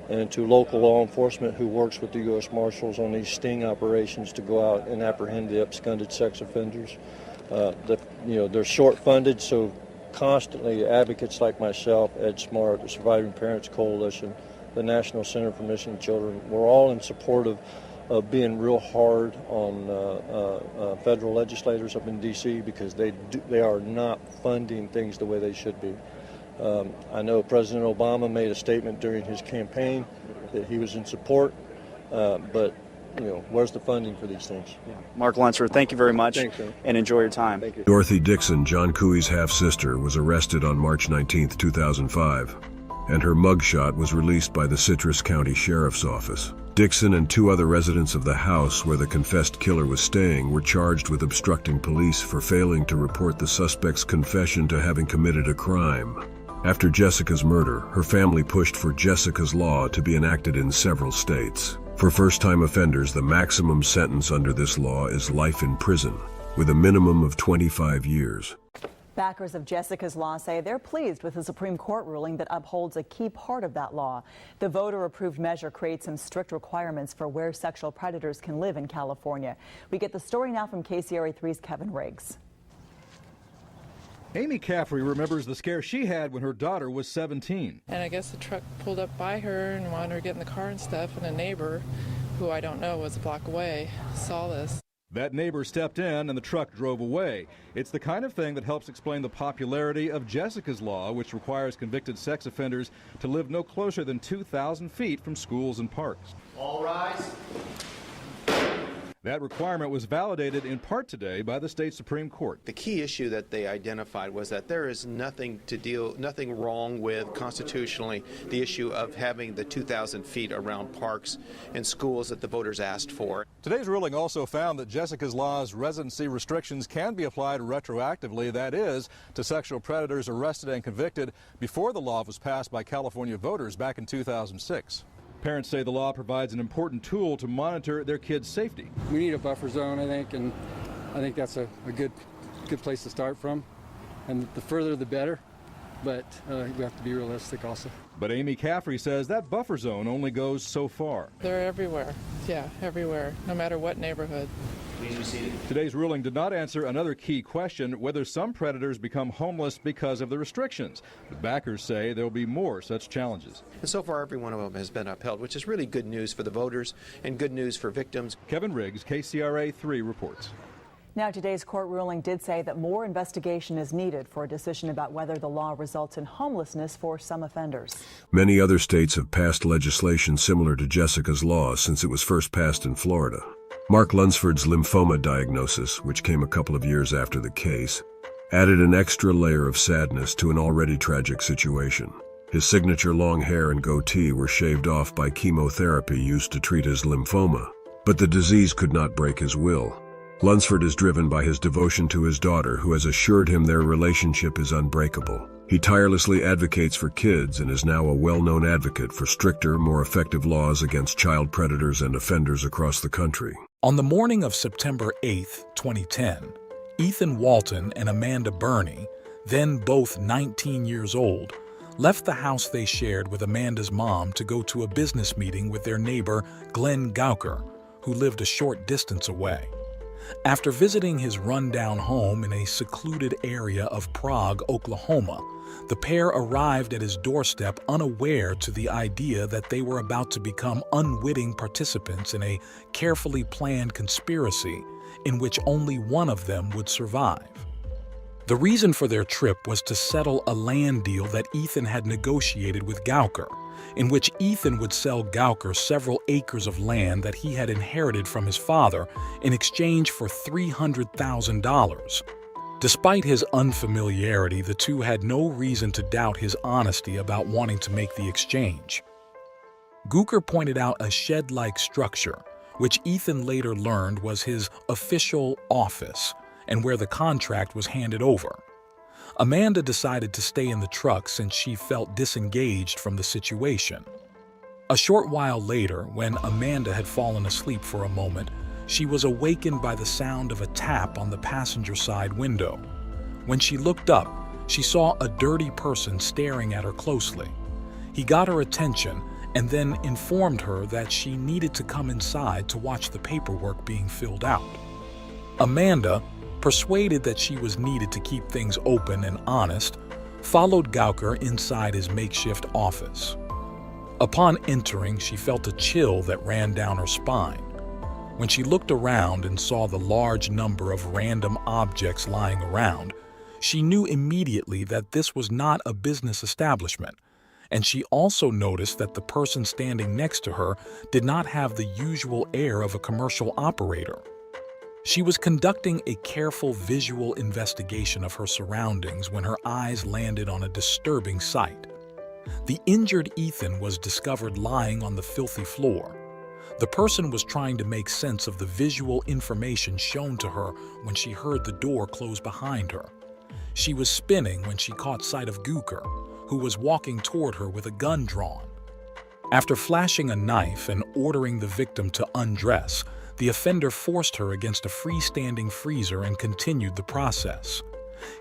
and to local law enforcement who works with the U.S. Marshals on these sting operations to go out and apprehend the absconded sex offenders. They're short-funded, so constantly advocates like myself, Ed Smart, the Surviving Parents Coalition, the National Center for Missing Children, we're all in support of being real hard on federal legislators up in D.C. because they are not funding things the way they should be. I know President Obama made a statement during his campaign that he was in support, but where's the funding for these things? Yeah. Mark Lunsford, thank you very much. Thanks, sir. And enjoy your time. Thank you. Dorothy Dixon, John Cooey's half-sister, was arrested on March 19, 2005, and her mugshot was released by the Citrus County Sheriff's Office. Dixon and 2 other residents of the house where the confessed killer was staying were charged with obstructing police for failing to report the suspect's confession to having committed a crime. After Jessica's murder, her family pushed for Jessica's Law to be enacted in several states. For first-time offenders, the maximum sentence under this law is life in prison, with a minimum of 25 years. Backers of Jessica's Law say they're pleased with the Supreme Court ruling that upholds a key part of that law. The voter-approved measure creates some strict requirements for where sexual predators can live in California. We get the story now from KCRA 3's Kevin Riggs. Amy Caffrey remembers the scare she had when her daughter was 17. And I guess the truck pulled up by her and wanted her to get in the car and stuff, and a neighbor, who I don't know was a block away, saw this. That neighbor stepped in and the truck drove away. It's the kind of thing that helps explain the popularity of Jessica's Law, which requires convicted sex offenders to live no closer than 2,000 feet from schools and parks. All rise. That requirement was validated in part today by the state Supreme Court. The key issue that they identified was that there is nothing wrong with constitutionally the issue of having the 2,000 feet around parks and schools that the voters asked for. Today's ruling also found that Jessica's Law's residency restrictions can be applied retroactively, that is, to sexual predators arrested and convicted before the law was passed by California voters back in 2006. Parents say the law provides an important tool to monitor their kids' safety. We need a buffer zone, I think, and I think that's a good place to start from. And the further, the better, but we have to be realistic also. But Amy Caffrey says that buffer zone only goes so far. They're everywhere. Yeah, everywhere, no matter what neighborhood. Today's ruling did not answer another key question, whether some predators become homeless because of the restrictions. The backers say there will be more such challenges. And so far, every one of them has been upheld, which is really good news for the voters and good news for victims. Kevin Riggs, KCRA 3 reports. Now, today's court ruling did say that more investigation is needed for a decision about whether the law results in homelessness for some offenders. Many other states have passed legislation similar to Jessica's Law since it was first passed in Florida. Mark Lunsford's lymphoma diagnosis, which came a couple of years after the case, added an extra layer of sadness to an already tragic situation. His signature long hair and goatee were shaved off by chemotherapy used to treat his lymphoma, but the disease could not break his will. Lunsford is driven by his devotion to his daughter, who has assured him their relationship is unbreakable. He tirelessly advocates for kids and is now a well-known advocate for stricter, more effective laws against child predators and offenders across the country. On the morning of September 8, 2010, Ethan Walton and Amanda Burney, then both 19 years old, left the house they shared with Amanda's mom to go to a business meeting with their neighbor, Glenn Gauker, who lived a short distance away. After visiting his rundown home in a secluded area of Prague, Oklahoma, the pair arrived at his doorstep unaware to the idea that they were about to become unwitting participants in a carefully planned conspiracy in which only one of them would survive. The reason for their trip was to settle a land deal that Ethan had negotiated with Gowker, in which Ethan would sell Gowker several acres of land that he had inherited from his father in exchange for $300,000. Despite his unfamiliarity, the two had no reason to doubt his honesty about wanting to make the exchange. Gowker pointed out a shed-like structure, which Ethan later learned was his official office and where the contract was handed over. Amanda decided to stay in the truck since she felt disengaged from the situation. A short while later, when Amanda had fallen asleep for a moment, she was awakened by the sound of a tap on the passenger side window. When she looked up, she saw a dirty person staring at her closely. He got her attention and then informed her that she needed to come inside to watch the paperwork being filled out. Amanda, persuaded that she was needed to keep things open and honest, followed Gowker inside his makeshift office. Upon entering, she felt a chill that ran down her spine. When she looked around and saw the large number of random objects lying around, she knew immediately that this was not a business establishment, and she also noticed that the person standing next to her did not have the usual air of a commercial operator. She was conducting a careful visual investigation of her surroundings when her eyes landed on a disturbing sight. The injured Ethan was discovered lying on the filthy floor. The person was trying to make sense of the visual information shown to her when she heard the door close behind her. She was spinning when she caught sight of Gowker, who was walking toward her with a gun drawn. After flashing a knife and ordering the victim to undress, the offender forced her against a freestanding freezer and continued the process.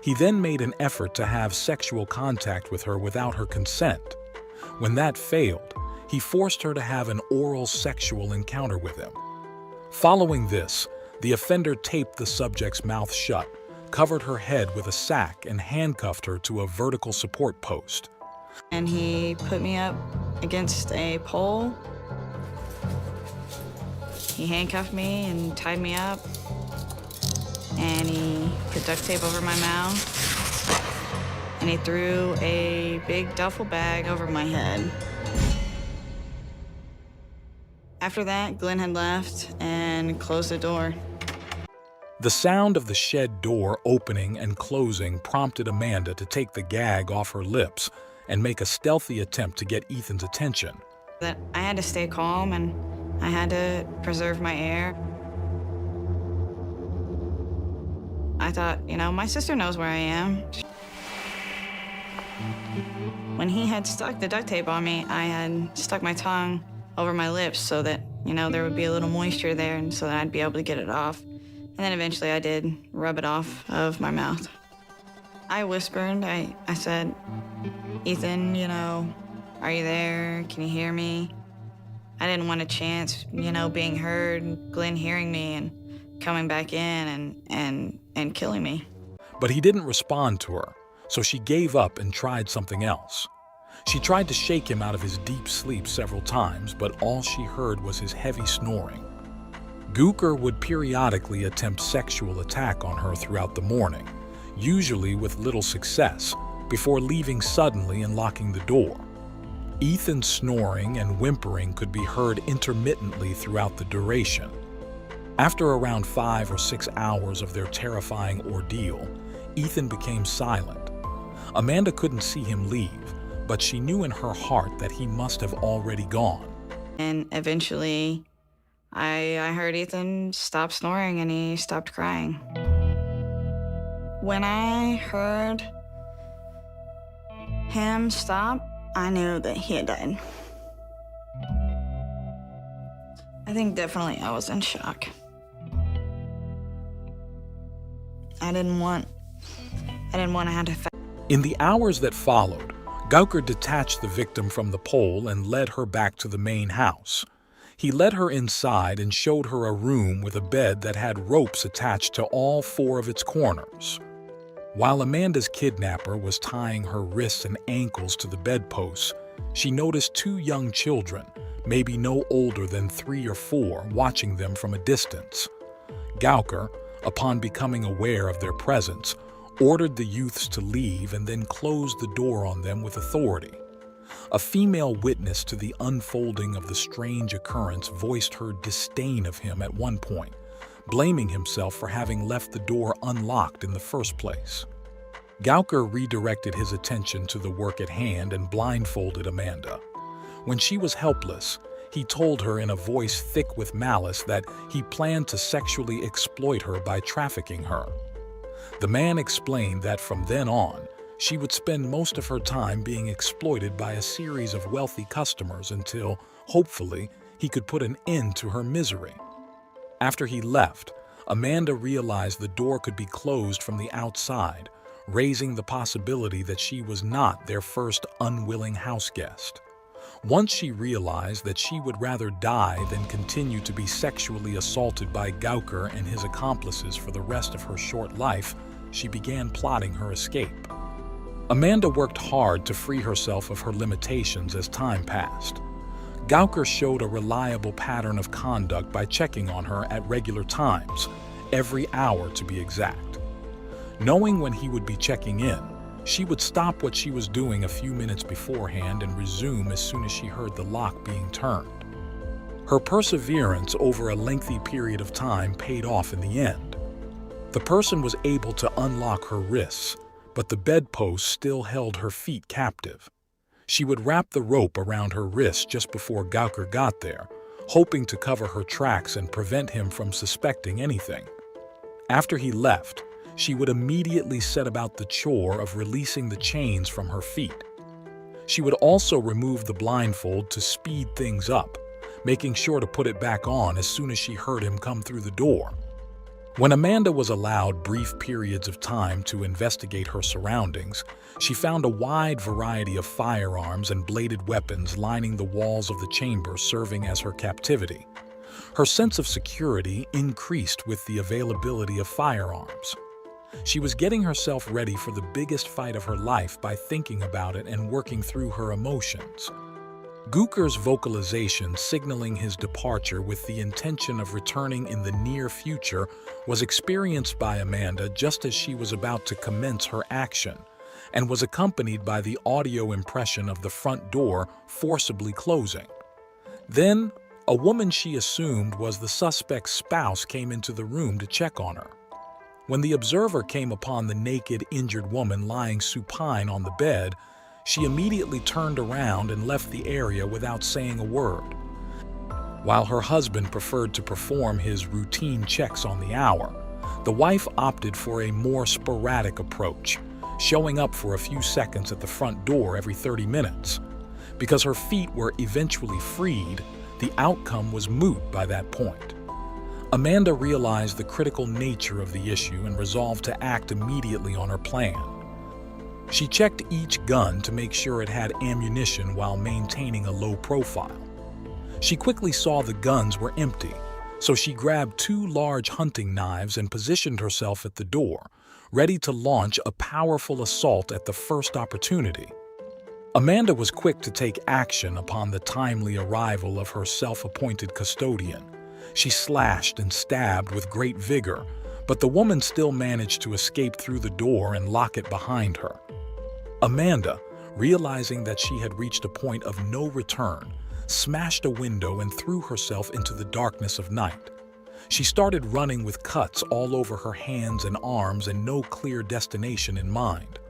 He then made an effort to have sexual contact with her without her consent. When that failed, he forced her to have an oral sexual encounter with him. Following this, the offender taped the subject's mouth shut, covered her head with a sack, and handcuffed her to a vertical support post. And he put me up against a pole. He handcuffed me and tied me up. And he put duct tape over my mouth. And he threw a big duffel bag over my head. After that, Glenn had left and closed the door. The sound of the shed door opening and closing prompted Amanda to take the gag off her lips and make a stealthy attempt to get Ethan's attention. That I had to stay calm and I had to preserve my air. I thought, my sister knows where I am. When he had stuck the duct tape on me, I had stuck my tongue over my lips so that, there would be a little moisture there and so that I'd be able to get it off. And then eventually I did rub it off of my mouth. I whispered, I said, Ethan, are you there? Can you hear me? I didn't want a chance, being heard, Glenn hearing me and coming back in and killing me. But he didn't respond to her, so she gave up and tried something else. She tried to shake him out of his deep sleep several times, but all she heard was his heavy snoring. Gowker would periodically attempt sexual attack on her throughout the morning, usually with little success, before leaving suddenly and locking the door. Ethan's snoring and whimpering could be heard intermittently throughout the duration. After around 5 or 6 hours of their terrifying ordeal, Ethan became silent. Amanda couldn't see him leave, but she knew in her heart that he must have already gone. And eventually, I heard Ethan stop snoring and he stopped crying. When I heard him stop, I knew that he had died. I think definitely I was in shock. I didn't want to have to fight. In the hours that followed, Gowker detached the victim from the pole and led her back to the main house. He led her inside and showed her a room with a bed that had ropes attached to all 4 of its corners. While Amanda's kidnapper was tying her wrists and ankles to the bedposts, she noticed 2 young children, maybe no older than 3 or 4, watching them from a distance. Gowker, upon becoming aware of their presence, ordered the youths to leave, and then closed the door on them with authority. A female witness to the unfolding of the strange occurrence voiced her disdain of him at one point, blaming himself for having left the door unlocked in the first place. Gowker redirected his attention to the work at hand and blindfolded Amanda. When she was helpless, he told her in a voice thick with malice that he planned to sexually exploit her by trafficking her. The man explained that from then on, she would spend most of her time being exploited by a series of wealthy customers until, hopefully, he could put an end to her misery. After he left, Amanda realized the door could be closed from the outside, raising the possibility that she was not their first unwilling house guest. Once she realized that she would rather die than continue to be sexually assaulted by Gowker and his accomplices for the rest of her short life, she began plotting her escape. Amanda worked hard to free herself of her limitations as time passed. Gowker showed a reliable pattern of conduct by checking on her at regular times, every hour to be exact. Knowing when he would be checking in, she would stop what she was doing a few minutes beforehand and resume as soon as she heard the lock being turned. Her perseverance over a lengthy period of time paid off in the end. The person was able to unlock her wrists, but the bedpost still held her feet captive. She would wrap the rope around her wrist just before Gowker got there, hoping to cover her tracks and prevent him from suspecting anything. After he left, she would immediately set about the chore of releasing the chains from her feet. She would also remove the blindfold to speed things up, making sure to put it back on as soon as she heard him come through the door. When Amanda was allowed brief periods of time to investigate her surroundings, she found a wide variety of firearms and bladed weapons lining the walls of the chamber, serving as her captivity. Her sense of security increased with the availability of firearms. She was getting herself ready for the biggest fight of her life by thinking about it and working through her emotions. Gowker's vocalization signaling his departure with the intention of returning in the near future was experienced by Amanda just as she was about to commence her action, and was accompanied by the audio impression of the front door forcibly closing. Then, a woman she assumed was the suspect's spouse came into the room to check on her. When the observer came upon the naked, injured woman lying supine on the bed, she immediately turned around and left the area without saying a word. While her husband preferred to perform his routine checks on the hour, the wife opted for a more sporadic approach, showing up for a few seconds at the front door every 30 minutes. Because her feet were eventually freed, the outcome was moot by that point. Amanda realized the critical nature of the issue and resolved to act immediately on her plan. She checked each gun to make sure it had ammunition while maintaining a low profile. She quickly saw the guns were empty, so she grabbed 2 large hunting knives and positioned herself at the door, ready to launch a powerful assault at the first opportunity. Amanda was quick to take action upon the timely arrival of her self-appointed custodian. She slashed and stabbed with great vigor, but the woman still managed to escape through the door and lock it behind her. Amanda, realizing that she had reached a point of no return, smashed a window and threw herself into the darkness of night. She started running with cuts all over her hands and arms and no clear destination in mind.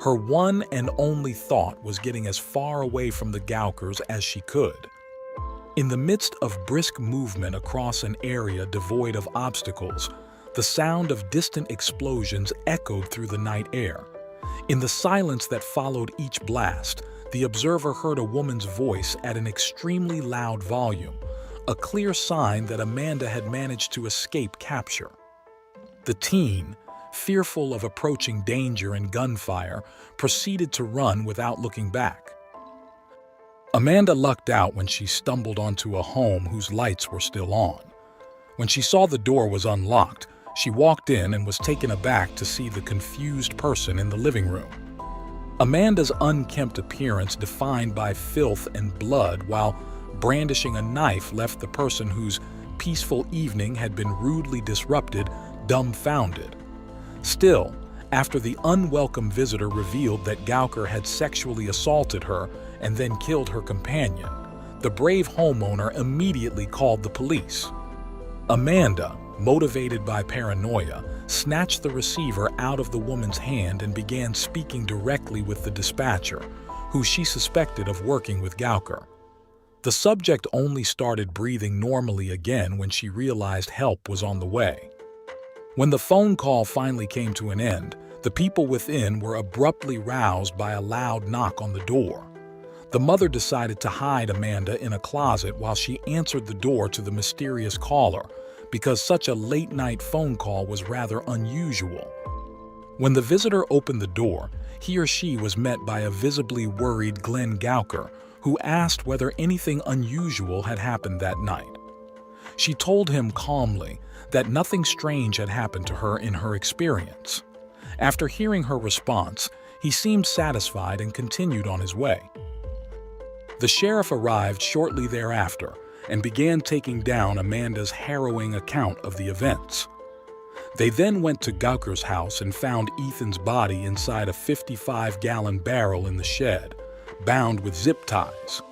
Her one and only thought was getting as far away from the Gowkers as she could. In the midst of brisk movement across an area devoid of obstacles, the sound of distant explosions echoed through the night air. In the silence that followed each blast, the observer heard a woman's voice at an extremely loud volume, a clear sign that Amanda had managed to escape capture. The teen, fearful of approaching danger and gunfire, proceeded to run without looking back. Amanda lucked out when she stumbled onto a home whose lights were still on. When she saw the door was unlocked, she walked in and was taken aback to see the confused person in the living room. Amanda's unkempt appearance defined by filth and blood while brandishing a knife left the person whose peaceful evening had been rudely disrupted dumbfounded. Still, after the unwelcome visitor revealed that Gowker had sexually assaulted her and then killed her companion, the brave homeowner immediately called the police. Amanda, motivated by paranoia, snatched the receiver out of the woman's hand and began speaking directly with the dispatcher, who she suspected of working with Gowker. The subject only started breathing normally again when she realized help was on the way. When the phone call finally came to an end, the people within were abruptly roused by a loud knock on the door. The mother decided to hide Amanda in a closet while she answered the door to the mysterious caller, because such a late-night phone call was rather unusual. When the visitor opened the door, he or she was met by a visibly worried Glenn Gowker, who asked whether anything unusual had happened that night. She told him calmly that nothing strange had happened to her in her experience. After hearing her response, he seemed satisfied and continued on his way. The sheriff arrived shortly thereafter and began taking down Amanda's harrowing account of the events. They then went to Gowker's house and found Ethan's body inside a 55-gallon barrel in the shed, bound with zip ties.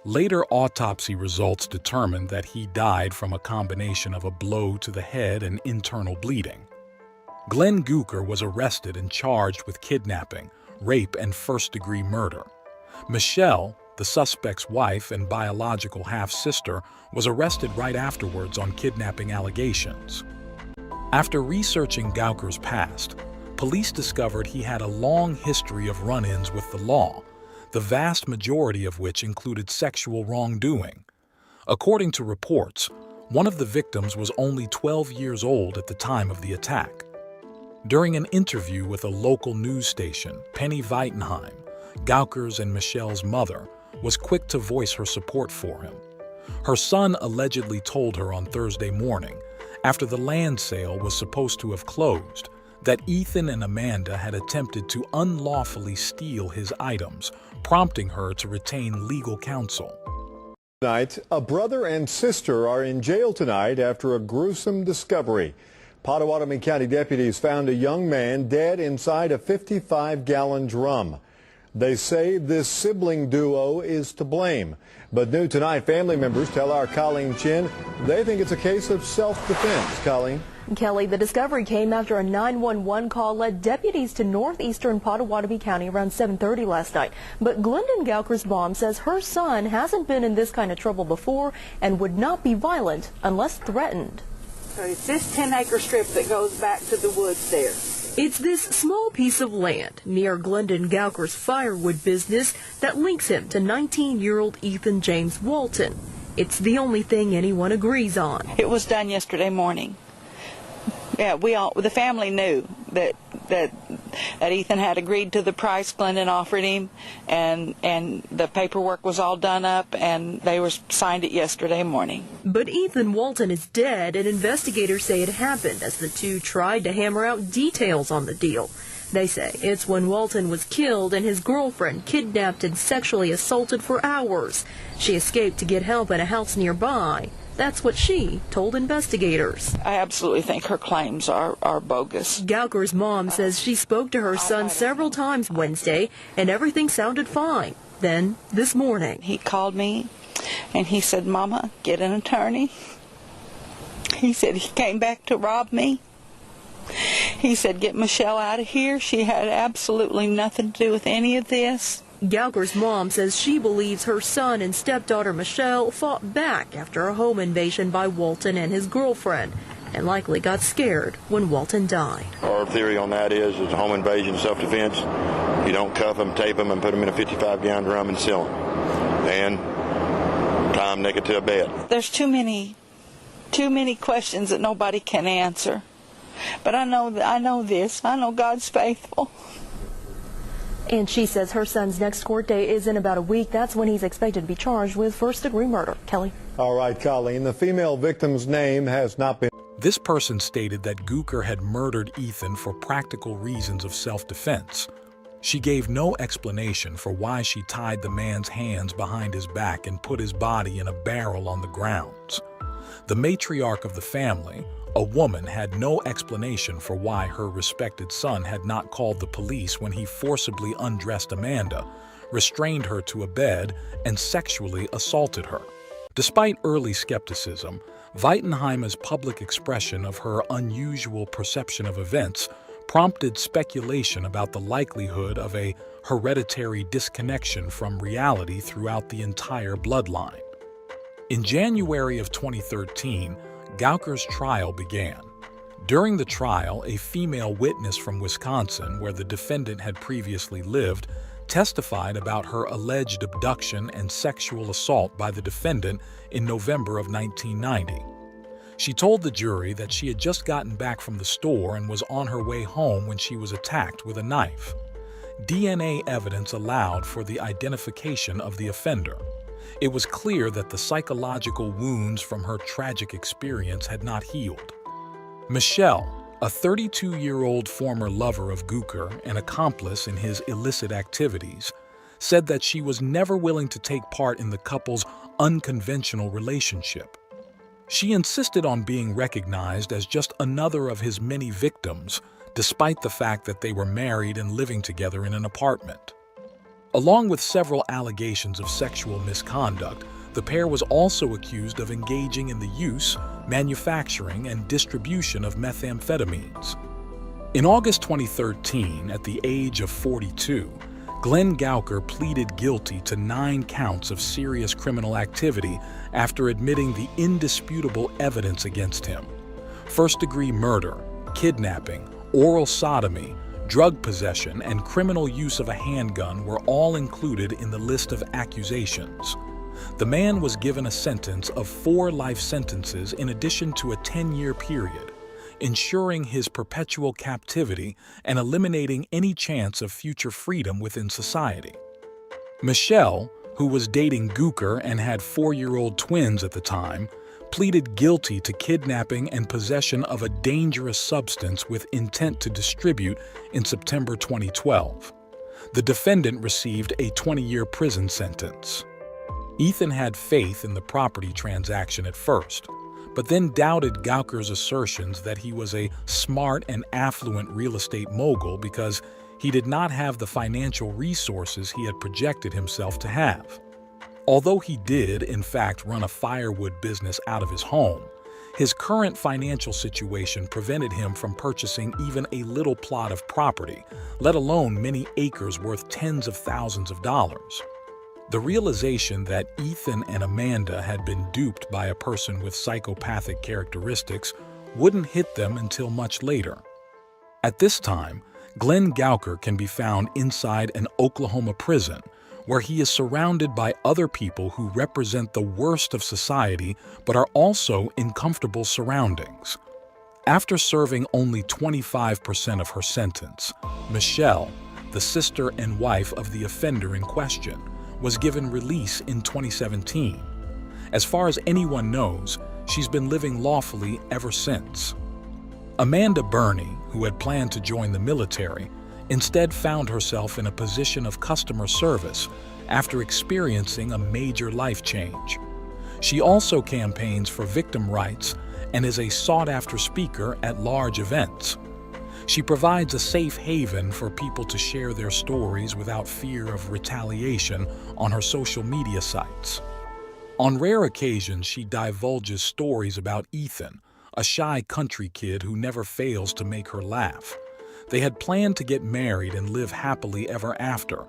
Later autopsy results determined that he died from a combination of a blow to the head and internal bleeding. Glenn Gowker was arrested and charged with kidnapping, rape, and first-degree murder. Michelle, the suspect's wife and biological half-sister, was arrested right afterwards on kidnapping allegations. After researching Gowker's past, police discovered he had a long history of run-ins with the law, the vast majority of which included sexual wrongdoing. According to reports, one of the victims was only 12 years old at the time of the attack. During an interview with a local news station, Penny Weitenheim, Gowker's and Michelle's mother, was quick to voice her support for him. Her son allegedly told her on Thursday morning, after the land sale was supposed to have closed, that Ethan and Amanda had attempted to unlawfully steal his items, prompting her to retain legal counsel. Tonight, a brother and sister are in jail tonight after a gruesome discovery. Pottawatomie County deputies found a young man dead inside a 55-gallon drum. They say this sibling duo is to blame. But new tonight, family members tell our Colleen Chin they think it's a case of self-defense. Colleen? Kelly, the discovery came after a 911 call led deputies to northeastern Pottawatomie County around 7:30 last night. But Glendon Gowker's mom says her son hasn't been in this kind of trouble before and would not be violent unless threatened. So it's this 10-acre strip that goes back to the woods there. It's this small piece of land near Glendon Gowker's firewood business that links him to 19-year-old Ethan James Walton. It's the only thing anyone agrees on. It was done yesterday morning. Yeah, the family knew that Ethan had agreed to the price Glendon offered him, and the paperwork was all done up, and they signed it yesterday morning. But Ethan Walton is dead, and investigators say it happened as the two tried to hammer out details on the deal. They say it's when Walton was killed and his girlfriend kidnapped and sexually assaulted for hours. She escaped to get help in a house nearby. That's what she told investigators. I absolutely think her claims are bogus. Gowker's mom says she spoke to her son several times Wednesday and everything sounded fine. Then, this morning, he called me and he said, "Mama, get an attorney." He said he came back to rob me. He said, "Get Michelle out of here. She had absolutely nothing to do with any of this." Gowker's mom says she believes her son and stepdaughter Michelle fought back after a home invasion by Walton and his girlfriend, and likely got scared when Walton died. Our theory on that is it's a home invasion, self-defense. You don't cuff them, tape them, and put them in a 55-gallon drum and seal them. And tie them naked to a bed. There's too many questions that nobody can answer. But I know this. I know God's faithful. And she says her son's next court date is in about a week. That's when he's expected to be charged with first-degree murder. Kelly? All right, Colleen. The female victim's name has not been... This person stated that Gowker had murdered Ethan for practical reasons of self-defense. She gave no explanation for why she tied the man's hands behind his back and put his body in a barrel on the grounds. The matriarch of the family, a woman, had no explanation for why her respected son had not called the police when he forcibly undressed Amanda, restrained her to a bed, and sexually assaulted her. Despite early skepticism, Weitenheimer's public expression of her unusual perception of events prompted speculation about the likelihood of a hereditary disconnection from reality throughout the entire bloodline. In January of 2013, Gauker's trial began. During the trial, a female witness from Wisconsin, where the defendant had previously lived, testified about her alleged abduction and sexual assault by the defendant in November of 1990. She told the jury that she had just gotten back from the store and was on her way home when she was attacked with a knife. DNA evidence allowed for the identification of the offender. It was clear that the psychological wounds from her tragic experience had not healed. Michelle, a 32-year-old former lover of Gauker and accomplice in his illicit activities, said that she was never willing to take part in the couple's unconventional relationship. She insisted on being recognized as just another of his many victims, despite the fact that they were married and living together in an apartment. Along with several allegations of sexual misconduct, the pair was also accused of engaging in the use, manufacturing, and distribution of methamphetamines. In August 2013, at the age of 42, Glenn Gauker pleaded guilty to 9 counts of serious criminal activity after admitting the indisputable evidence against him. First-degree murder, kidnapping, oral sodomy, drug possession, and criminal use of a handgun were all included in the list of accusations. The man was given a sentence of 4 life sentences in addition to a 10-year period, ensuring his perpetual captivity and eliminating any chance of future freedom within society. Michelle, who was dating Gauker and had 4-year-old twins at the time, pleaded guilty to kidnapping and possession of a dangerous substance with intent to distribute in September 2012. The defendant received a 20-year prison sentence. Ethan had faith in the property transaction at first, but then doubted Gauker's assertions that he was a smart and affluent real estate mogul because he did not have the financial resources he had projected himself to have. Although he did, in fact, run a firewood business out of his home, his current financial situation prevented him from purchasing even a little plot of property, let alone many acres worth tens of thousands of dollars. The realization that Ethan and Amanda had been duped by a person with psychopathic characteristics wouldn't hit them until much later. At this time, Glenn Gauker can be found inside an Oklahoma prison, where he is surrounded by other people who represent the worst of society but are also in comfortable surroundings. After serving only 25% of her sentence, Michelle, the sister and wife of the offender in question, was given release in 2017. As far as anyone knows, she's been living lawfully ever since. Amanda Burney, who had planned to join the military, instead found herself in a position of customer service after experiencing a major life change. She also campaigns for victim rights and is a sought-after speaker at large events. She provides a safe haven for people to share their stories without fear of retaliation on her social media sites. On rare occasions, she divulges stories about Ethan, a shy country kid who never fails to make her laugh. They had planned to get married and live happily ever after,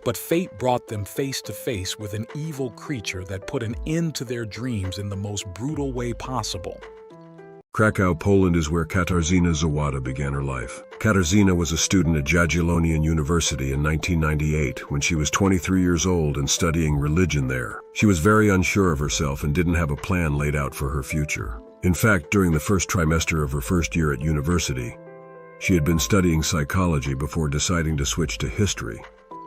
but fate brought them face to face with an evil creature that put an end to their dreams in the most brutal way possible. Krakow, Poland is where Katarzyna Zawada began her life. Katarzyna was a student at Jagiellonian University in 1998 when she was 23 years old and studying religion there. She was very unsure of herself and didn't have a plan laid out for her future. In fact, during the first trimester of her first year at university, she had been studying psychology before deciding to switch to history,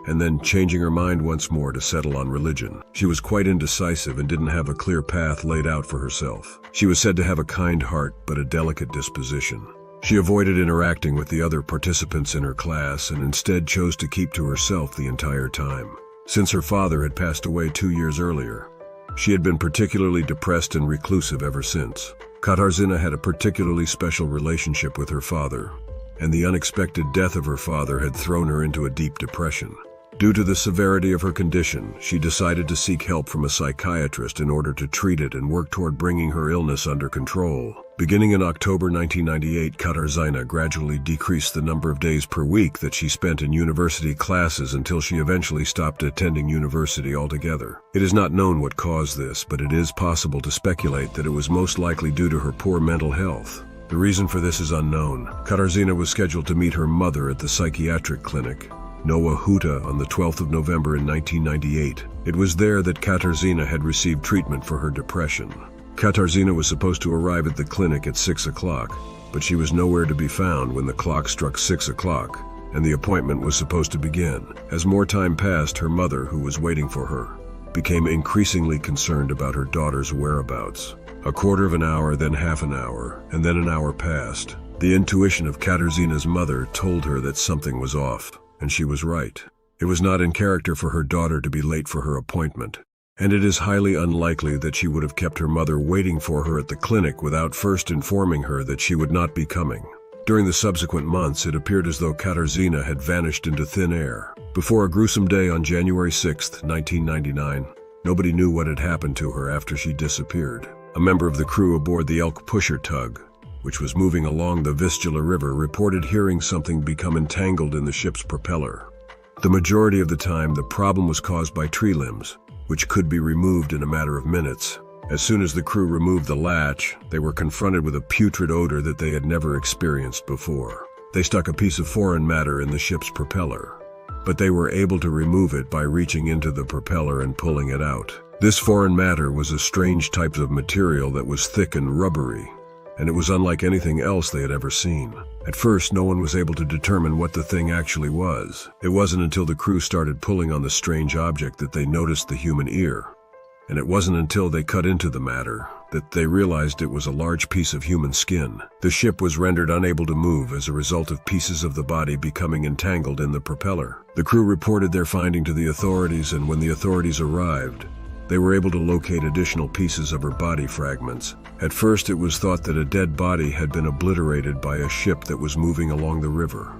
and then changing her mind once more to settle on religion. She was quite indecisive and didn't have a clear path laid out for herself. She was said to have a kind heart but a delicate disposition. She avoided interacting with the other participants in her class and instead chose to keep to herself the entire time. Since her father had passed away 2 years earlier, She had been particularly depressed and reclusive ever since. Katarzyna had a particularly special relationship with her father, and the unexpected death of her father had thrown her into a deep depression. Due to the severity of her condition, she decided to seek help from a psychiatrist in order to treat it and work toward bringing her illness under control. Beginning in October 1998, Katarzyna gradually decreased the number of days per week that she spent in university classes until she eventually stopped attending university altogether. It is not known what caused this, but it is possible to speculate that it was most likely due to her poor mental health. The reason for this is unknown. Katarzyna was scheduled to meet her mother at the psychiatric clinic, Nowa Huta, on the 12th of November in 1998. It was there that Katarzyna had received treatment for her depression. Katarzyna was supposed to arrive at the clinic at 6 o'clock, but she was nowhere to be found when the clock struck 6 o'clock, and the appointment was supposed to begin. As more time passed, her mother, who was waiting for her, became increasingly concerned about her daughter's whereabouts. A quarter of an hour, then half an hour, and then an hour passed. The intuition of Katarzyna's mother told her that something was off, and she was right. It was not in character for her daughter to be late for her appointment, and it is highly unlikely that she would have kept her mother waiting for her at the clinic without first informing her that she would not be coming. During the subsequent months, it appeared as though Katarzyna had vanished into thin air. Before a gruesome day on January 6, 1999, nobody knew what had happened to her after she disappeared. A member of the crew aboard the Elk Pusher tug, which was moving along the Vistula River, reported hearing something become entangled in the ship's propeller. The majority of the time, the problem was caused by tree limbs, which could be removed in a matter of minutes. As soon as the crew removed the latch, they were confronted with a putrid odor that they had never experienced before. They stuck a piece of foreign matter in the ship's propeller, but they were able to remove it by reaching into the propeller and pulling it out. This foreign matter was a strange type of material that was thick and rubbery, and it was unlike anything else they had ever seen. At first, no one was able to determine what the thing actually was. It wasn't until the crew started pulling on the strange object that they noticed the human ear. And it wasn't until they cut into the matter that they realized it was a large piece of human skin. The ship was rendered unable to move as a result of pieces of the body becoming entangled in the propeller. The crew reported their finding to the authorities, and when the authorities arrived, they were able to locate additional pieces of her body fragments. At first, it was thought that a dead body had been obliterated by a ship that was moving along the river.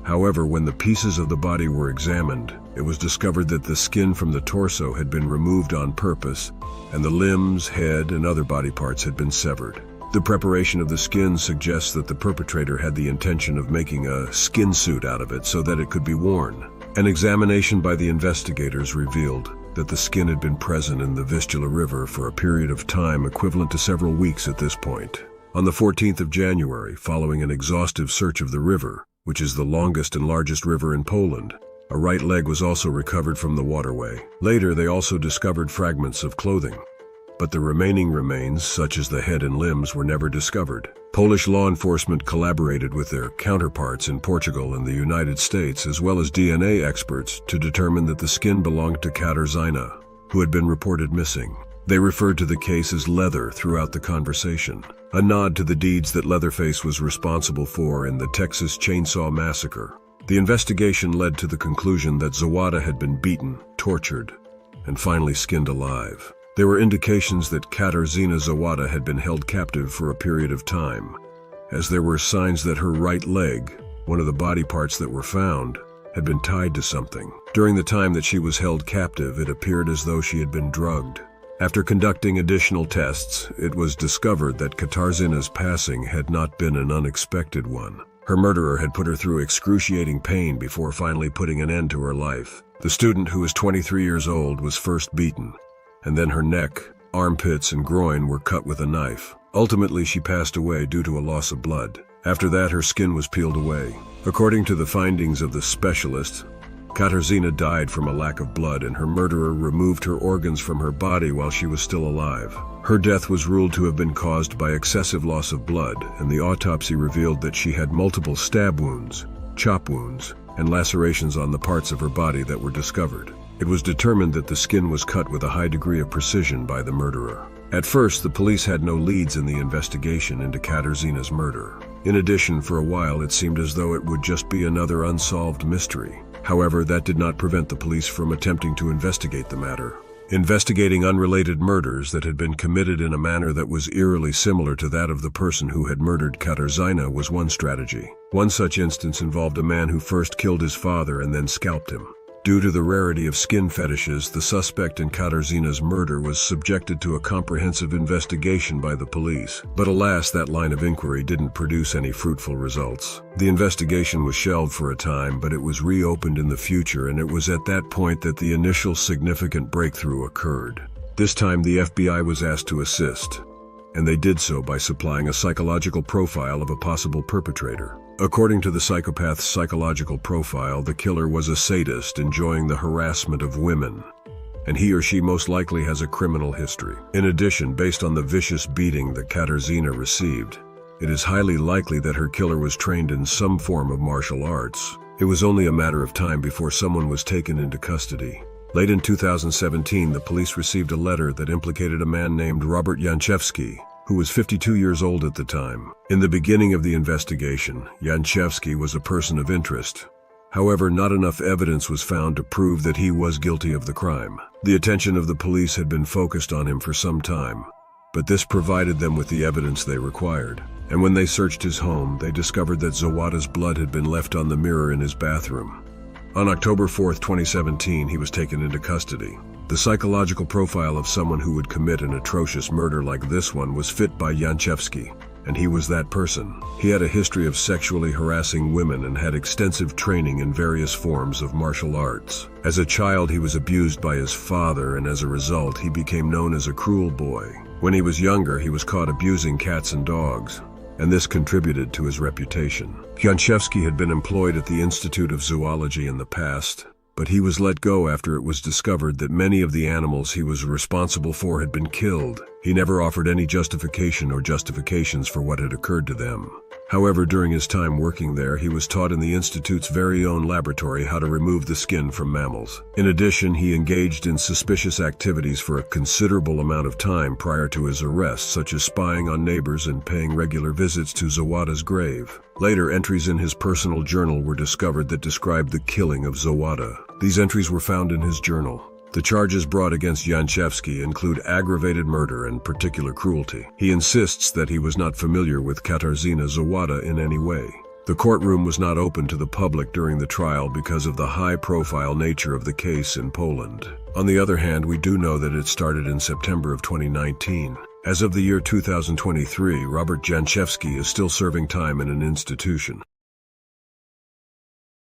However, when the pieces of the body were examined, it was discovered that the skin from the torso had been removed on purpose, and the limbs, head, and other body parts had been severed. The preparation of the skin suggests that the perpetrator had the intention of making a skin suit out of it so that it could be worn. An examination by the investigators revealed that the skin had been present in the Vistula River for a period of time equivalent to several weeks at this point. On the 14th of January, following an exhaustive search of the river, which is the longest and largest river in Poland, a right leg was also recovered from the waterway. Later, they also discovered fragments of clothing, but the remaining remains, such as the head and limbs, were never discovered. Polish law enforcement collaborated with their counterparts in Portugal and the United States, as well as DNA experts, to determine that the skin belonged to Katarzyna, who had been reported missing. They referred to the case as Leather throughout the conversation, a nod to the deeds that Leatherface was responsible for in the Texas Chainsaw Massacre. The investigation led to the conclusion that Zawada had been beaten, tortured, and finally skinned alive. There were indications that Katarzyna Zawada had been held captive for a period of time, as there were signs that her right leg, one of the body parts that were found, had been tied to something. During the time that she was held captive, it appeared as though she had been drugged. After conducting additional tests, it was discovered that Katarzyna's passing had not been an unexpected one. Her murderer had put her through excruciating pain before finally putting an end to her life. The student, who was 23 years old, was first beaten, and then her neck, armpits, and groin were cut with a knife. Ultimately, she passed away due to a loss of blood. After that, her skin was peeled away. According to the findings of the specialists, Katarzyna died from a lack of blood, and her murderer removed her organs from her body while she was still alive. Her death was ruled to have been caused by excessive loss of blood, and the autopsy revealed that she had multiple stab wounds, chop wounds, and lacerations on the parts of her body that were discovered. It was determined that the skin was cut with a high degree of precision by the murderer. At first, the police had no leads in the investigation into Katarzyna's murder. In addition, for a while, it seemed as though it would just be another unsolved mystery. However, that did not prevent the police from attempting to investigate the matter. Investigating unrelated murders that had been committed in a manner that was eerily similar to that of the person who had murdered Katarzyna was one strategy. One such instance involved a man who first killed his father and then scalped him. Due to the rarity of skin fetishes, the suspect in Katarzyna's murder was subjected to a comprehensive investigation by the police. But alas, that line of inquiry didn't produce any fruitful results. The investigation was shelved for a time, but it was reopened in the future, and it was at that point that the initial significant breakthrough occurred. This time the FBI was asked to assist, and they did so by supplying a psychological profile of a possible perpetrator. According to the psychopath's psychological profile, the killer was a sadist enjoying the harassment of women, and he or she most likely has a criminal history. In addition, based on the vicious beating that Katarzyna received, it is highly likely that her killer was trained in some form of martial arts. It was only a matter of time before someone was taken into custody. Late in 2017, the police received a letter that implicated a man named Robert Yanchevsky, who was 52 years old at the time. In the beginning of the investigation, Yanchevsky was a person of interest. However, not enough evidence was found to prove that he was guilty of the crime. The attention of the police had been focused on him for some time, but this provided them with the evidence they required. And when they searched his home, they discovered that Zawada's blood had been left on the mirror in his bathroom. On October 4, 2017, he was taken into custody. The psychological profile of someone who would commit an atrocious murder like this one was fit by Yanchevsky, and he was that person. He had a history of sexually harassing women and had extensive training in various forms of martial arts. As a child, he was abused by his father, and as a result, he became known as a cruel boy. When he was younger, he was caught abusing cats and dogs, and this contributed to his reputation. Yanchevsky had been employed at the Institute of Zoology in the past, but he was let go after it was discovered that many of the animals he was responsible for had been killed. He never offered any justification or justifications for what had occurred to them. However, during his time working there, he was taught in the Institute's very own laboratory how to remove the skin from mammals. In addition, he engaged in suspicious activities for a considerable amount of time prior to his arrest, such as spying on neighbors and paying regular visits to Zawada's grave. Later, entries in his personal journal were discovered that described the killing of Zawada. These entries were found in his journal. The charges brought against Yanchevsky include aggravated murder and particular cruelty. He insists that he was not familiar with Katarzyna Zawada in any way. The courtroom was not open to the public during the trial because of the high-profile nature of the case in Poland. On the other hand, we do know that it started in September of 2019. As of the year 2023, Robert Yanchevsky is still serving time in an institution.